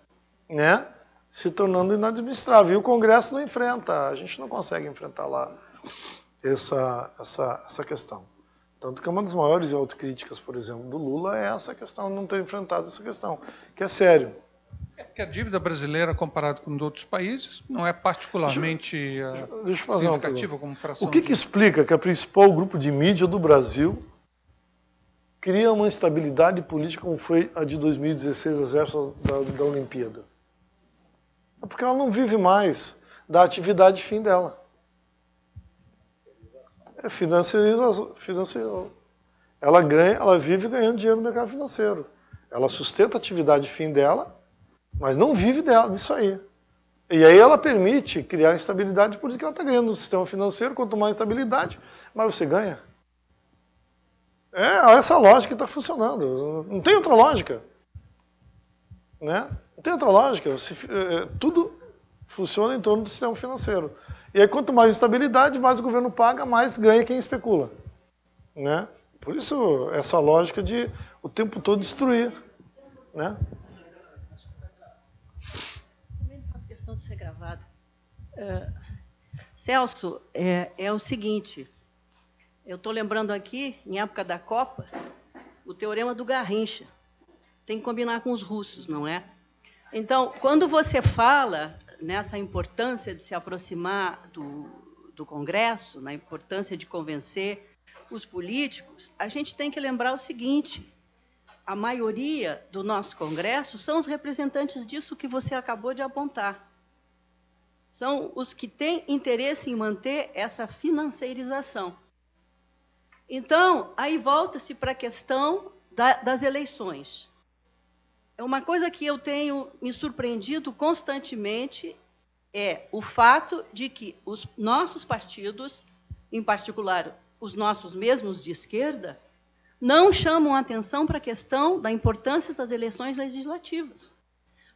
né, se tornando inadministrável. E o Congresso não enfrenta, a gente não consegue enfrentar lá essa questão. Tanto que uma das maiores autocríticas, por exemplo, do Lula é essa questão, não ter enfrentado essa questão, que é sério. Que a dívida brasileira, comparada com outros países, não é particularmente significativa como fração. O que explica que a principal grupo de mídia do Brasil cria uma instabilidade política como foi a de 2016, as vésperas da Olimpíada? É porque ela não vive mais da atividade fim dela. É financiarização. Ela vive ganhando dinheiro no mercado financeiro. Ela sustenta a atividade fim dela, mas não vive disso aí. E aí ela permite criar instabilidade porque ela está ganhando no sistema financeiro. Quanto mais instabilidade, mais você ganha. É essa lógica que está funcionando. Não tem outra lógica. Né? Não tem outra lógica. Tudo funciona em torno do sistema financeiro. E aí quanto mais instabilidade, mais o governo paga, mais ganha quem especula. Né? Por isso, essa lógica de o tempo todo destruir. Né? Também não faço questão de ser gravado. Celso, é o seguinte... Eu estou lembrando aqui, em época da Copa, o teorema do Garrincha. Tem que combinar com os russos, não é? Então, quando você fala nessa importância de se aproximar do Congresso, na importância de convencer os políticos, a gente tem que lembrar o seguinte: a maioria do nosso Congresso são os representantes disso que você acabou de apontar. São os que têm interesse em manter essa financeirização. Então, aí volta-se para a questão das eleições. É uma coisa que eu tenho me surpreendido constantemente é o fato de que os nossos partidos, em particular os nossos mesmos de esquerda, não chamam atenção para a questão da importância das eleições legislativas.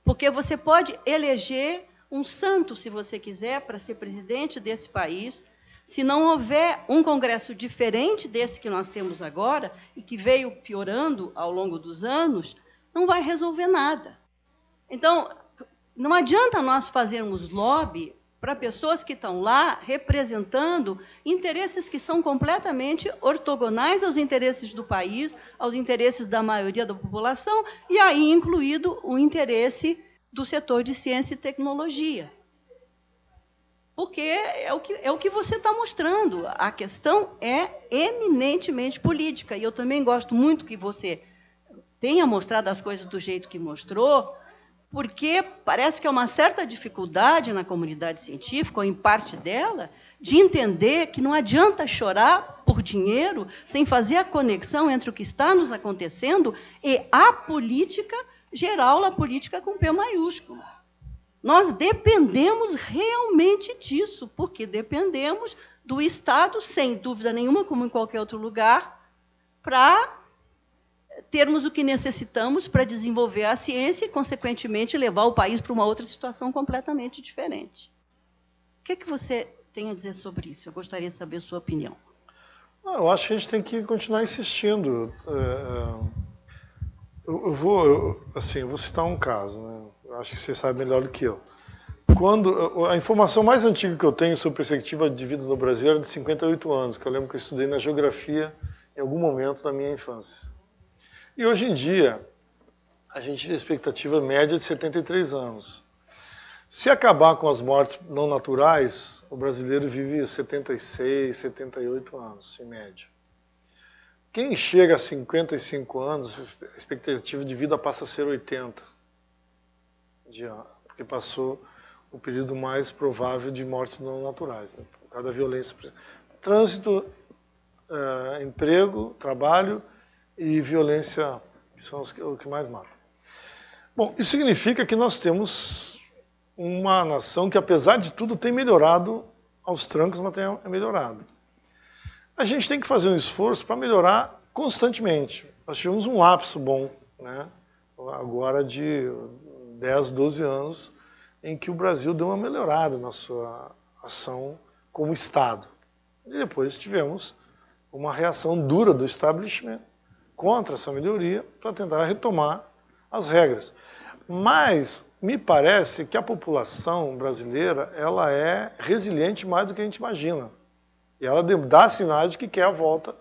Porque você pode eleger um santo, se você quiser, para ser presidente desse país. Se não houver um Congresso diferente desse que nós temos agora, e que veio piorando ao longo dos anos, não vai resolver nada. Então, não adianta nós fazermos lobby para pessoas que estão lá representando interesses que são completamente ortogonais aos interesses do país, aos interesses da maioria da população, e aí incluído o interesse do setor de ciência e tecnologia. Porque é o que você está mostrando. A questão é eminentemente política. E eu também gosto muito que você tenha mostrado as coisas do jeito que mostrou, porque parece que há uma certa dificuldade na comunidade científica, ou em parte dela, de entender que não adianta chorar por dinheiro sem fazer a conexão entre o que está nos acontecendo e a política geral, a política com P maiúsculo. Nós dependemos realmente disso, porque dependemos do Estado, sem dúvida nenhuma, como em qualquer outro lugar, para termos o que necessitamos para desenvolver a ciência e, consequentemente, levar o país para uma outra situação completamente diferente. O que é que você tem a dizer sobre isso? Eu gostaria de saber a sua opinião. Eu acho que a gente tem que continuar insistindo. Eu vou citar um caso, né? Eu acho que você sabe melhor do que eu. A informação mais antiga que eu tenho sobre perspectiva de vida no Brasil era de 58 anos, que eu lembro que eu estudei na geografia em algum momento da minha infância. E hoje em dia, a gente tem a expectativa média de 73 anos. Se acabar com as mortes não naturais, o brasileiro vive 76, 78 anos, em média. Quem chega a 55 anos, a expectativa de vida passa a ser 80, porque passou o período mais provável de mortes não naturais, né, por causa da violência. Trânsito, emprego, trabalho e violência, que são o que mais mata. Bom, isso significa que nós temos uma nação que, apesar de tudo, tem melhorado aos trancos, mas tem melhorado. A gente tem que fazer um esforço para melhorar constantemente. Nós tivemos um lapso bom, né, agora de 10, 12 anos, em que o Brasil deu uma melhorada na sua ação como Estado. E depois tivemos uma reação dura do establishment contra essa melhoria para tentar retomar as regras. Mas me parece que a população brasileira ela é resiliente mais do que a gente imagina. E ela dá sinais de que quer a volta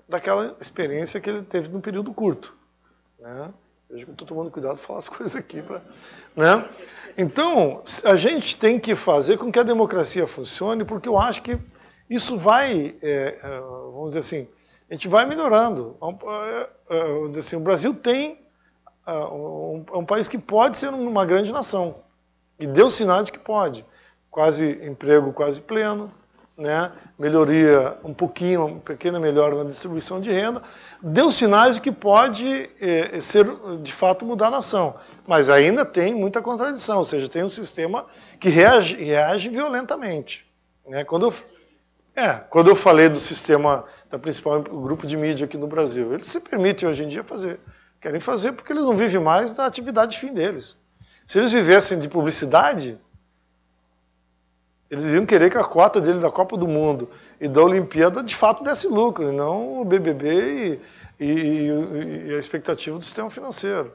daquela experiência que ele teve num período curto, né? Vejo que eu estou tomando cuidado de falar as coisas aqui. Né? Então, a gente tem que fazer com que a democracia funcione, porque eu acho que isso vai, vamos dizer assim, a gente vai melhorando. Vamos dizer assim, o Brasil tem um país que pode ser uma grande nação. E deu sinais de que pode. Emprego quase pleno, né? Melhoria um pouquinho, uma pequena melhora na distribuição de renda, deu sinais de que pode ser, de fato, mudar a nação. Mas ainda tem muita contradição, ou seja, tem um sistema que reage violentamente. Né? Quando eu falei do sistema da principal grupo de mídia aqui no Brasil, eles se permitem hoje em dia querem fazer porque eles não vivem mais da atividade fim deles. Se eles vivessem de publicidade, eles iam querer que a cota dele da Copa do Mundo e da Olimpíada de fato desse lucro, e não o BBB e a expectativa do sistema financeiro.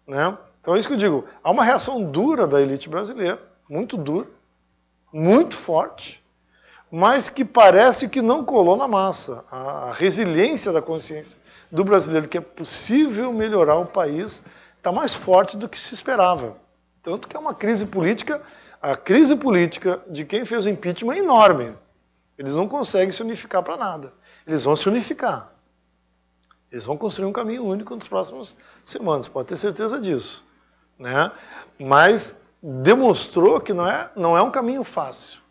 Né? Então é isso que eu digo. Há uma reação dura da elite brasileira, muito dura, muito forte, mas que parece que não colou na massa. A resiliência da consciência do brasileiro, que é possível melhorar o país, está mais forte do que se esperava. Tanto que é uma crise política. A crise política de quem fez o impeachment é enorme. Eles não conseguem se unificar para nada. Eles vão se unificar. Eles vão construir um caminho único nas próximas semanas, pode ter certeza disso. Né? Mas demonstrou que não é um caminho fácil.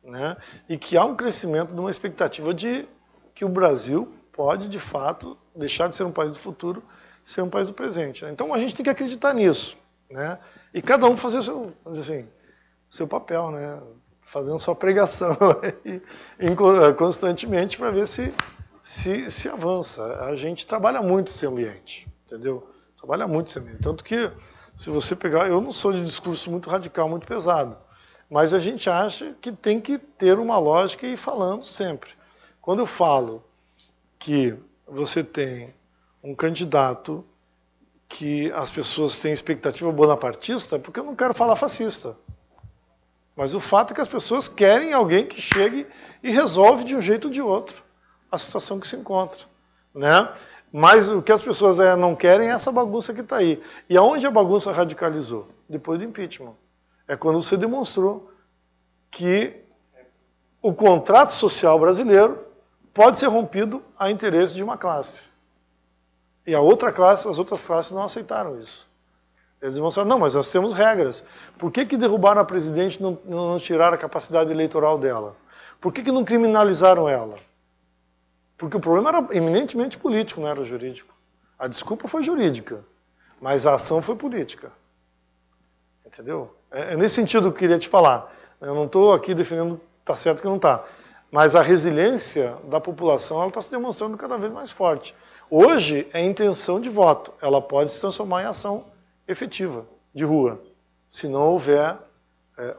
Né? E que há um crescimento de uma expectativa de que o Brasil pode, de fato, deixar de ser um país do futuro e ser um país do presente. Né? Então a gente tem que acreditar nisso. Né? E cada um fazer o seu, vamos dizer assim, seu papel, né? Fazendo sua pregação constantemente para ver se avança. A gente trabalha muito esse ambiente, entendeu? Trabalha muito esse ambiente. Tanto que, se você pegar, eu não sou de discurso muito radical, muito pesado, mas a gente acha que tem que ter uma lógica e ir falando sempre. Quando eu falo que você tem um candidato que as pessoas têm expectativa bonapartista, é porque eu não quero falar fascista. Mas o fato é que as pessoas querem alguém que chegue e resolve de um jeito ou de outro a situação que se encontra, né? Mas o que as pessoas não querem é essa bagunça que está aí. E aonde a bagunça radicalizou? Depois do impeachment. É quando você demonstrou que o contrato social brasileiro pode ser rompido a interesse de uma classe. E as outras classes não aceitaram isso. Eles demonstraram, não, mas nós temos regras. Por que derrubaram a presidente e não tiraram a capacidade eleitoral dela? Por que não criminalizaram ela? Porque o problema era eminentemente político, não era jurídico. A desculpa foi jurídica, mas a ação foi política. Entendeu? É nesse sentido que eu queria te falar. Eu não estou aqui defendendo que está certo que não está. Mas a resiliência da população está se demonstrando cada vez mais forte. Hoje é intenção de voto. Ela pode se transformar em ação efetiva, de rua. Se não houver,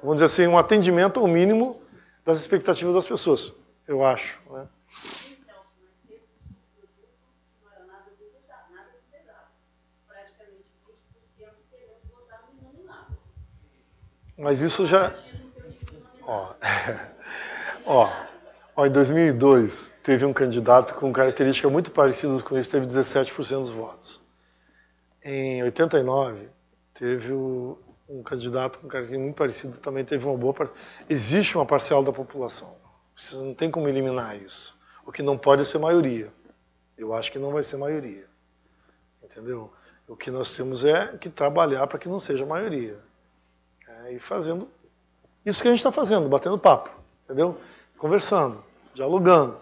vamos dizer assim, um atendimento ao mínimo das expectativas das pessoas. Eu acho, né? Mas isso já... em 2002, teve um candidato com características muito parecidas com isso, teve 17% dos votos. Em 89, teve um candidato com características muito parecidas, também teve uma boa parte. Existe uma parcela da população. Você não tem como eliminar isso. O que não pode ser maioria. Eu acho que não vai ser maioria. Entendeu? O que nós temos é que trabalhar para que não seja maioria. E fazendo isso que a gente está fazendo, batendo papo, entendeu? Conversando, dialogando,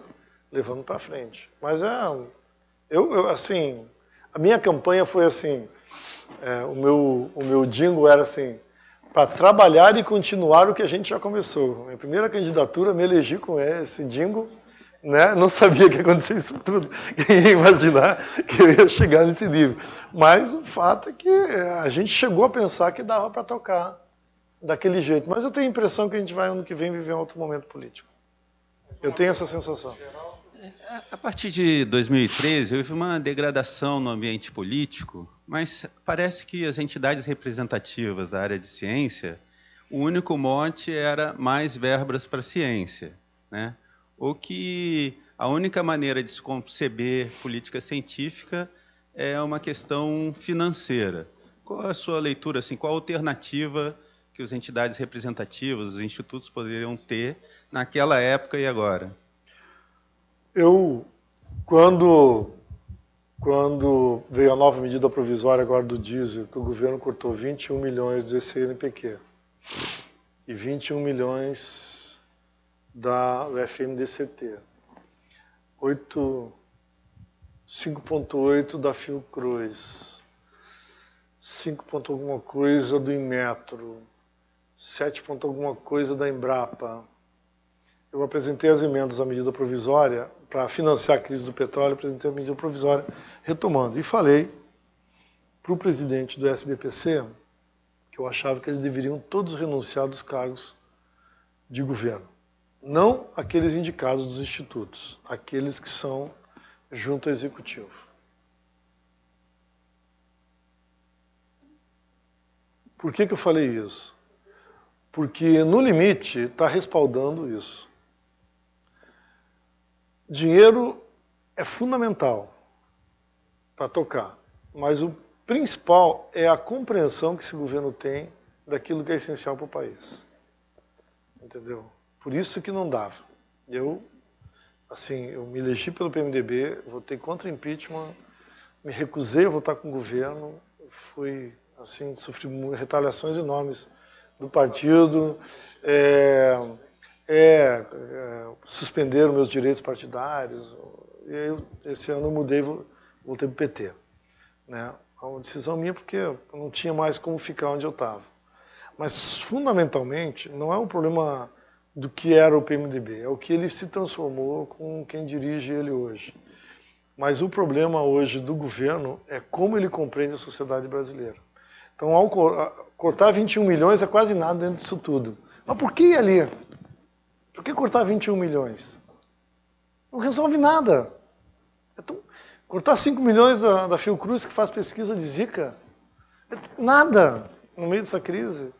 levando para frente. Mas assim, a minha campanha foi assim, o meu jingle era assim, para trabalhar e continuar o que a gente já começou. Minha primeira candidatura, me elegi com esse jingle, né? Não sabia que ia acontecer isso tudo, quem ia imaginar que eu ia chegar nesse nível. Mas o fato é que a gente chegou a pensar que dava para tocar daquele jeito. Mas eu tenho a impressão que a gente vai, ano que vem, viver um outro momento político. Eu tenho essa sensação. A partir de 2013, houve uma degradação no ambiente político, mas parece que as entidades representativas da área de ciência, o único mote era mais verbas para a ciência, né? Ou que a única maneira de se conceber política científica é uma questão financeira. Qual a sua leitura, assim, qual a alternativa que as entidades representativas, os institutos poderiam ter naquela época e agora? Quando veio a nova medida provisória agora do diesel, que o governo cortou 21 milhões do CNPq e 21 milhões do FNDCT, 5,8 da Fiocruz, 5 ponto alguma coisa do Inmetro, 7 ponto alguma coisa da Embrapa. Eu apresentei as emendas à medida provisória para financiar a crise do petróleo, apresentei a medida provisória retomando. E falei para o presidente do SBPC que eu achava que eles deveriam todos renunciar dos cargos de governo. Não aqueles indicados dos institutos, aqueles que são junto ao executivo. Por que eu falei isso? Porque, no limite, está respaldando isso. Dinheiro é fundamental para tocar, mas o principal é a compreensão que esse governo tem daquilo que é essencial para o país. Entendeu? Por isso que não dava. Eu me elegi pelo PMDB, votei contra o impeachment, me recusei a votar com o governo, sofri retaliações enormes do partido, suspenderam meus direitos partidários. E aí, esse ano eu mudei, voltei para o PT. Né? Uma decisão minha porque eu não tinha mais como ficar onde eu estava. Mas, fundamentalmente, não é um problema do que era o PMDB, é o que ele se transformou com quem dirige ele hoje. Mas o problema hoje do governo é como ele compreende a sociedade brasileira. Então, ao cortar 21 milhões é quase nada dentro disso tudo. Mas por que ir ali? Por que cortar 21 milhões? Não resolve nada. Então, cortar 5 milhões da Fiocruz, que faz pesquisa de Zika, nada no meio dessa crise.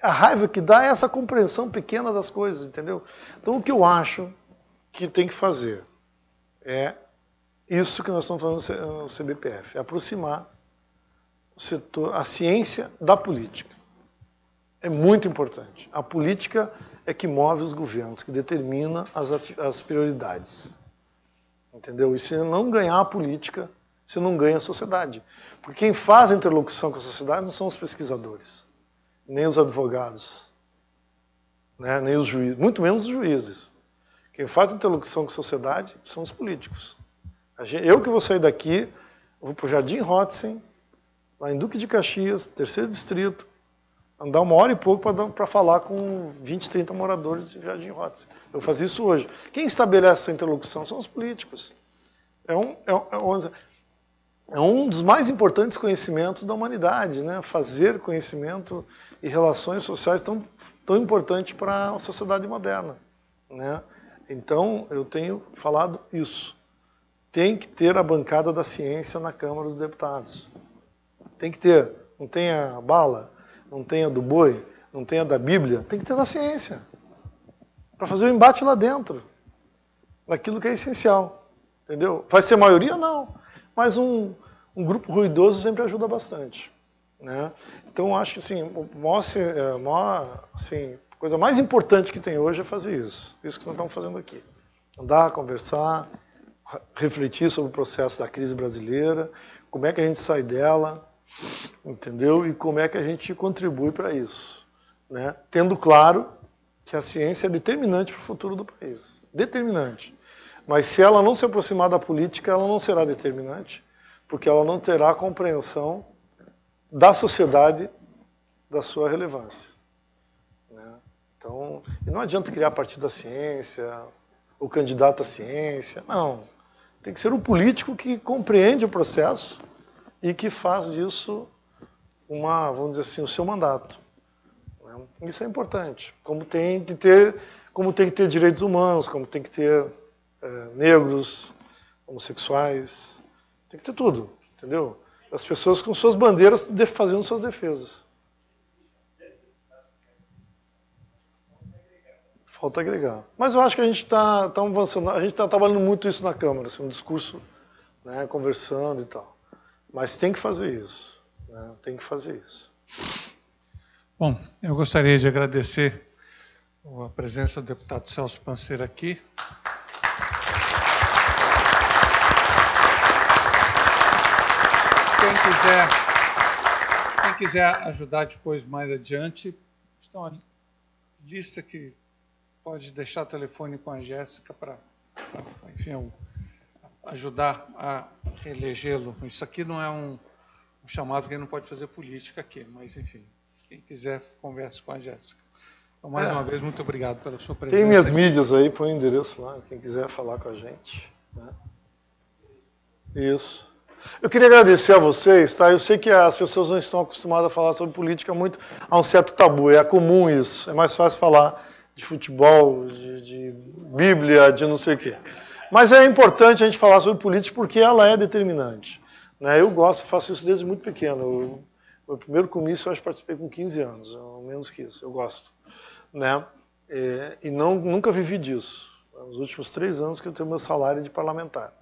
a raiva que dá é essa compreensão pequena das coisas, entendeu? Então o que eu acho que tem que fazer é isso que nós estamos fazendo no CBPF, é aproximar o setor, a ciência da política. É muito importante. A política é que move os governos, que determina as prioridades. Entendeu? E se não ganhar a política, você não ganha a sociedade. Porque quem faz a interlocução com a sociedade não são os pesquisadores, nem os advogados, né? Nem os juízes, muito menos os juízes. Quem faz a interlocução com a sociedade são os políticos. Eu que vou sair daqui, vou para o Jardim Rotzen, lá em Duque de Caxias, 3º distrito, andar 1 hora e pouco para falar com 20, 30 moradores de Jardim Rotzen. Eu vou fazer isso hoje. Quem estabelece essa interlocução são os políticos. É um dos mais importantes conhecimentos da humanidade, né? Fazer conhecimento e relações sociais tão importante para a sociedade moderna, né? Então, eu tenho falado isso. Tem que ter a bancada da ciência na Câmara dos Deputados. Tem que ter. Não tem a bala, não tem a do boi, não tem a da Bíblia, tem que ter da ciência. Para fazer o embate lá dentro. Naquilo que é essencial. Entendeu? Vai ser maioria? Não. Mas um grupo ruidoso sempre ajuda bastante. Né? Então, acho que assim, a coisa mais importante que tem hoje é fazer isso. Isso que nós estamos fazendo aqui. Andar, conversar, refletir sobre o processo da crise brasileira, como é que a gente sai dela, entendeu? E como é que a gente contribui para isso. Né? Tendo claro que a ciência é determinante para o futuro do país. Determinante. Mas se ela não se aproximar da política, ela não será determinante, porque ela não terá compreensão da sociedade da sua relevância. Né? Então, e não adianta criar partido da ciência, o candidato à ciência, não. Tem que ser um político que compreende o processo e que faz disso vamos dizer assim, o seu mandato. Né? Isso é importante. Como tem que ter direitos humanos, como tem que ter negros, homossexuais, tem que ter tudo, entendeu? As pessoas com suas bandeiras fazendo suas defesas. Falta agregar. Mas eu acho que a gente está avançando, a gente está trabalhando muito isso na Câmara, assim, um discurso, né, conversando e tal. Mas tem que fazer isso. Né, tem que fazer isso. Bom, eu gostaria de agradecer a presença do deputado Celso Panceira aqui. Quem quiser ajudar depois, mais adiante, está uma lista que pode deixar o telefone com a Jéssica para, enfim, ajudar a reelegê-lo. Isso aqui não é um chamado que ele não pode fazer política aqui, mas, enfim, quem quiser, converse com a Jéssica. Então, mais uma vez, muito obrigado pela sua presença. Tem minhas mídias aí, põe o endereço lá, quem quiser falar com a gente. Né? Isso. Eu queria agradecer a vocês, tá? Eu sei que as pessoas não estão acostumadas a falar sobre política muito, há um certo tabu, é comum isso, é mais fácil falar de futebol, de Bíblia, de não sei o quê. Mas é importante a gente falar sobre política porque ela é determinante. Né? Eu faço isso desde muito pequeno. O primeiro comício eu acho que participei com 15 anos, ou menos que isso, eu gosto. Né? E nunca vivi disso. Nos últimos 3 anos que eu tenho meu salário de parlamentar.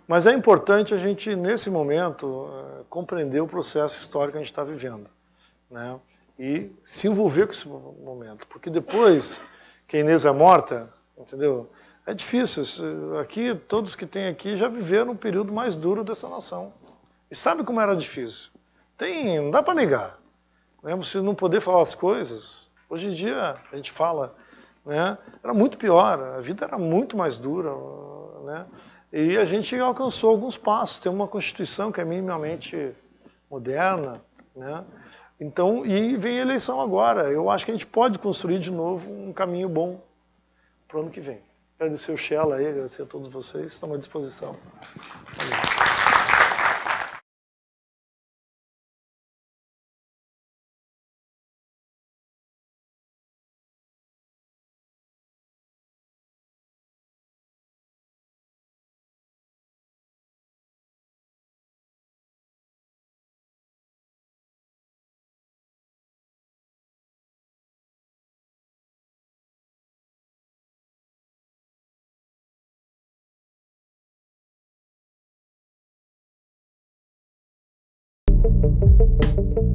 Mas é importante a gente, nesse momento, compreender o processo histórico que a gente está vivendo. Né? E se envolver com esse momento. Porque depois que a Inês é morta, entendeu? É difícil. Aqui, todos que tem aqui já viveram um período mais duro dessa nação. E sabe como era difícil? Não dá para negar. Né? Você não poder falar as coisas. Hoje em dia, a gente fala, né? Era muito pior. A vida era muito mais dura. Né? E a gente alcançou alguns passos. Tem uma Constituição que é minimamente moderna. Né? Então, e vem a eleição agora. Eu acho que a gente pode construir de novo um caminho bom para o ano que vem. Agradecer o Shella aí, agradecer a todos vocês. Estamos à disposição. Valeu. Thank you.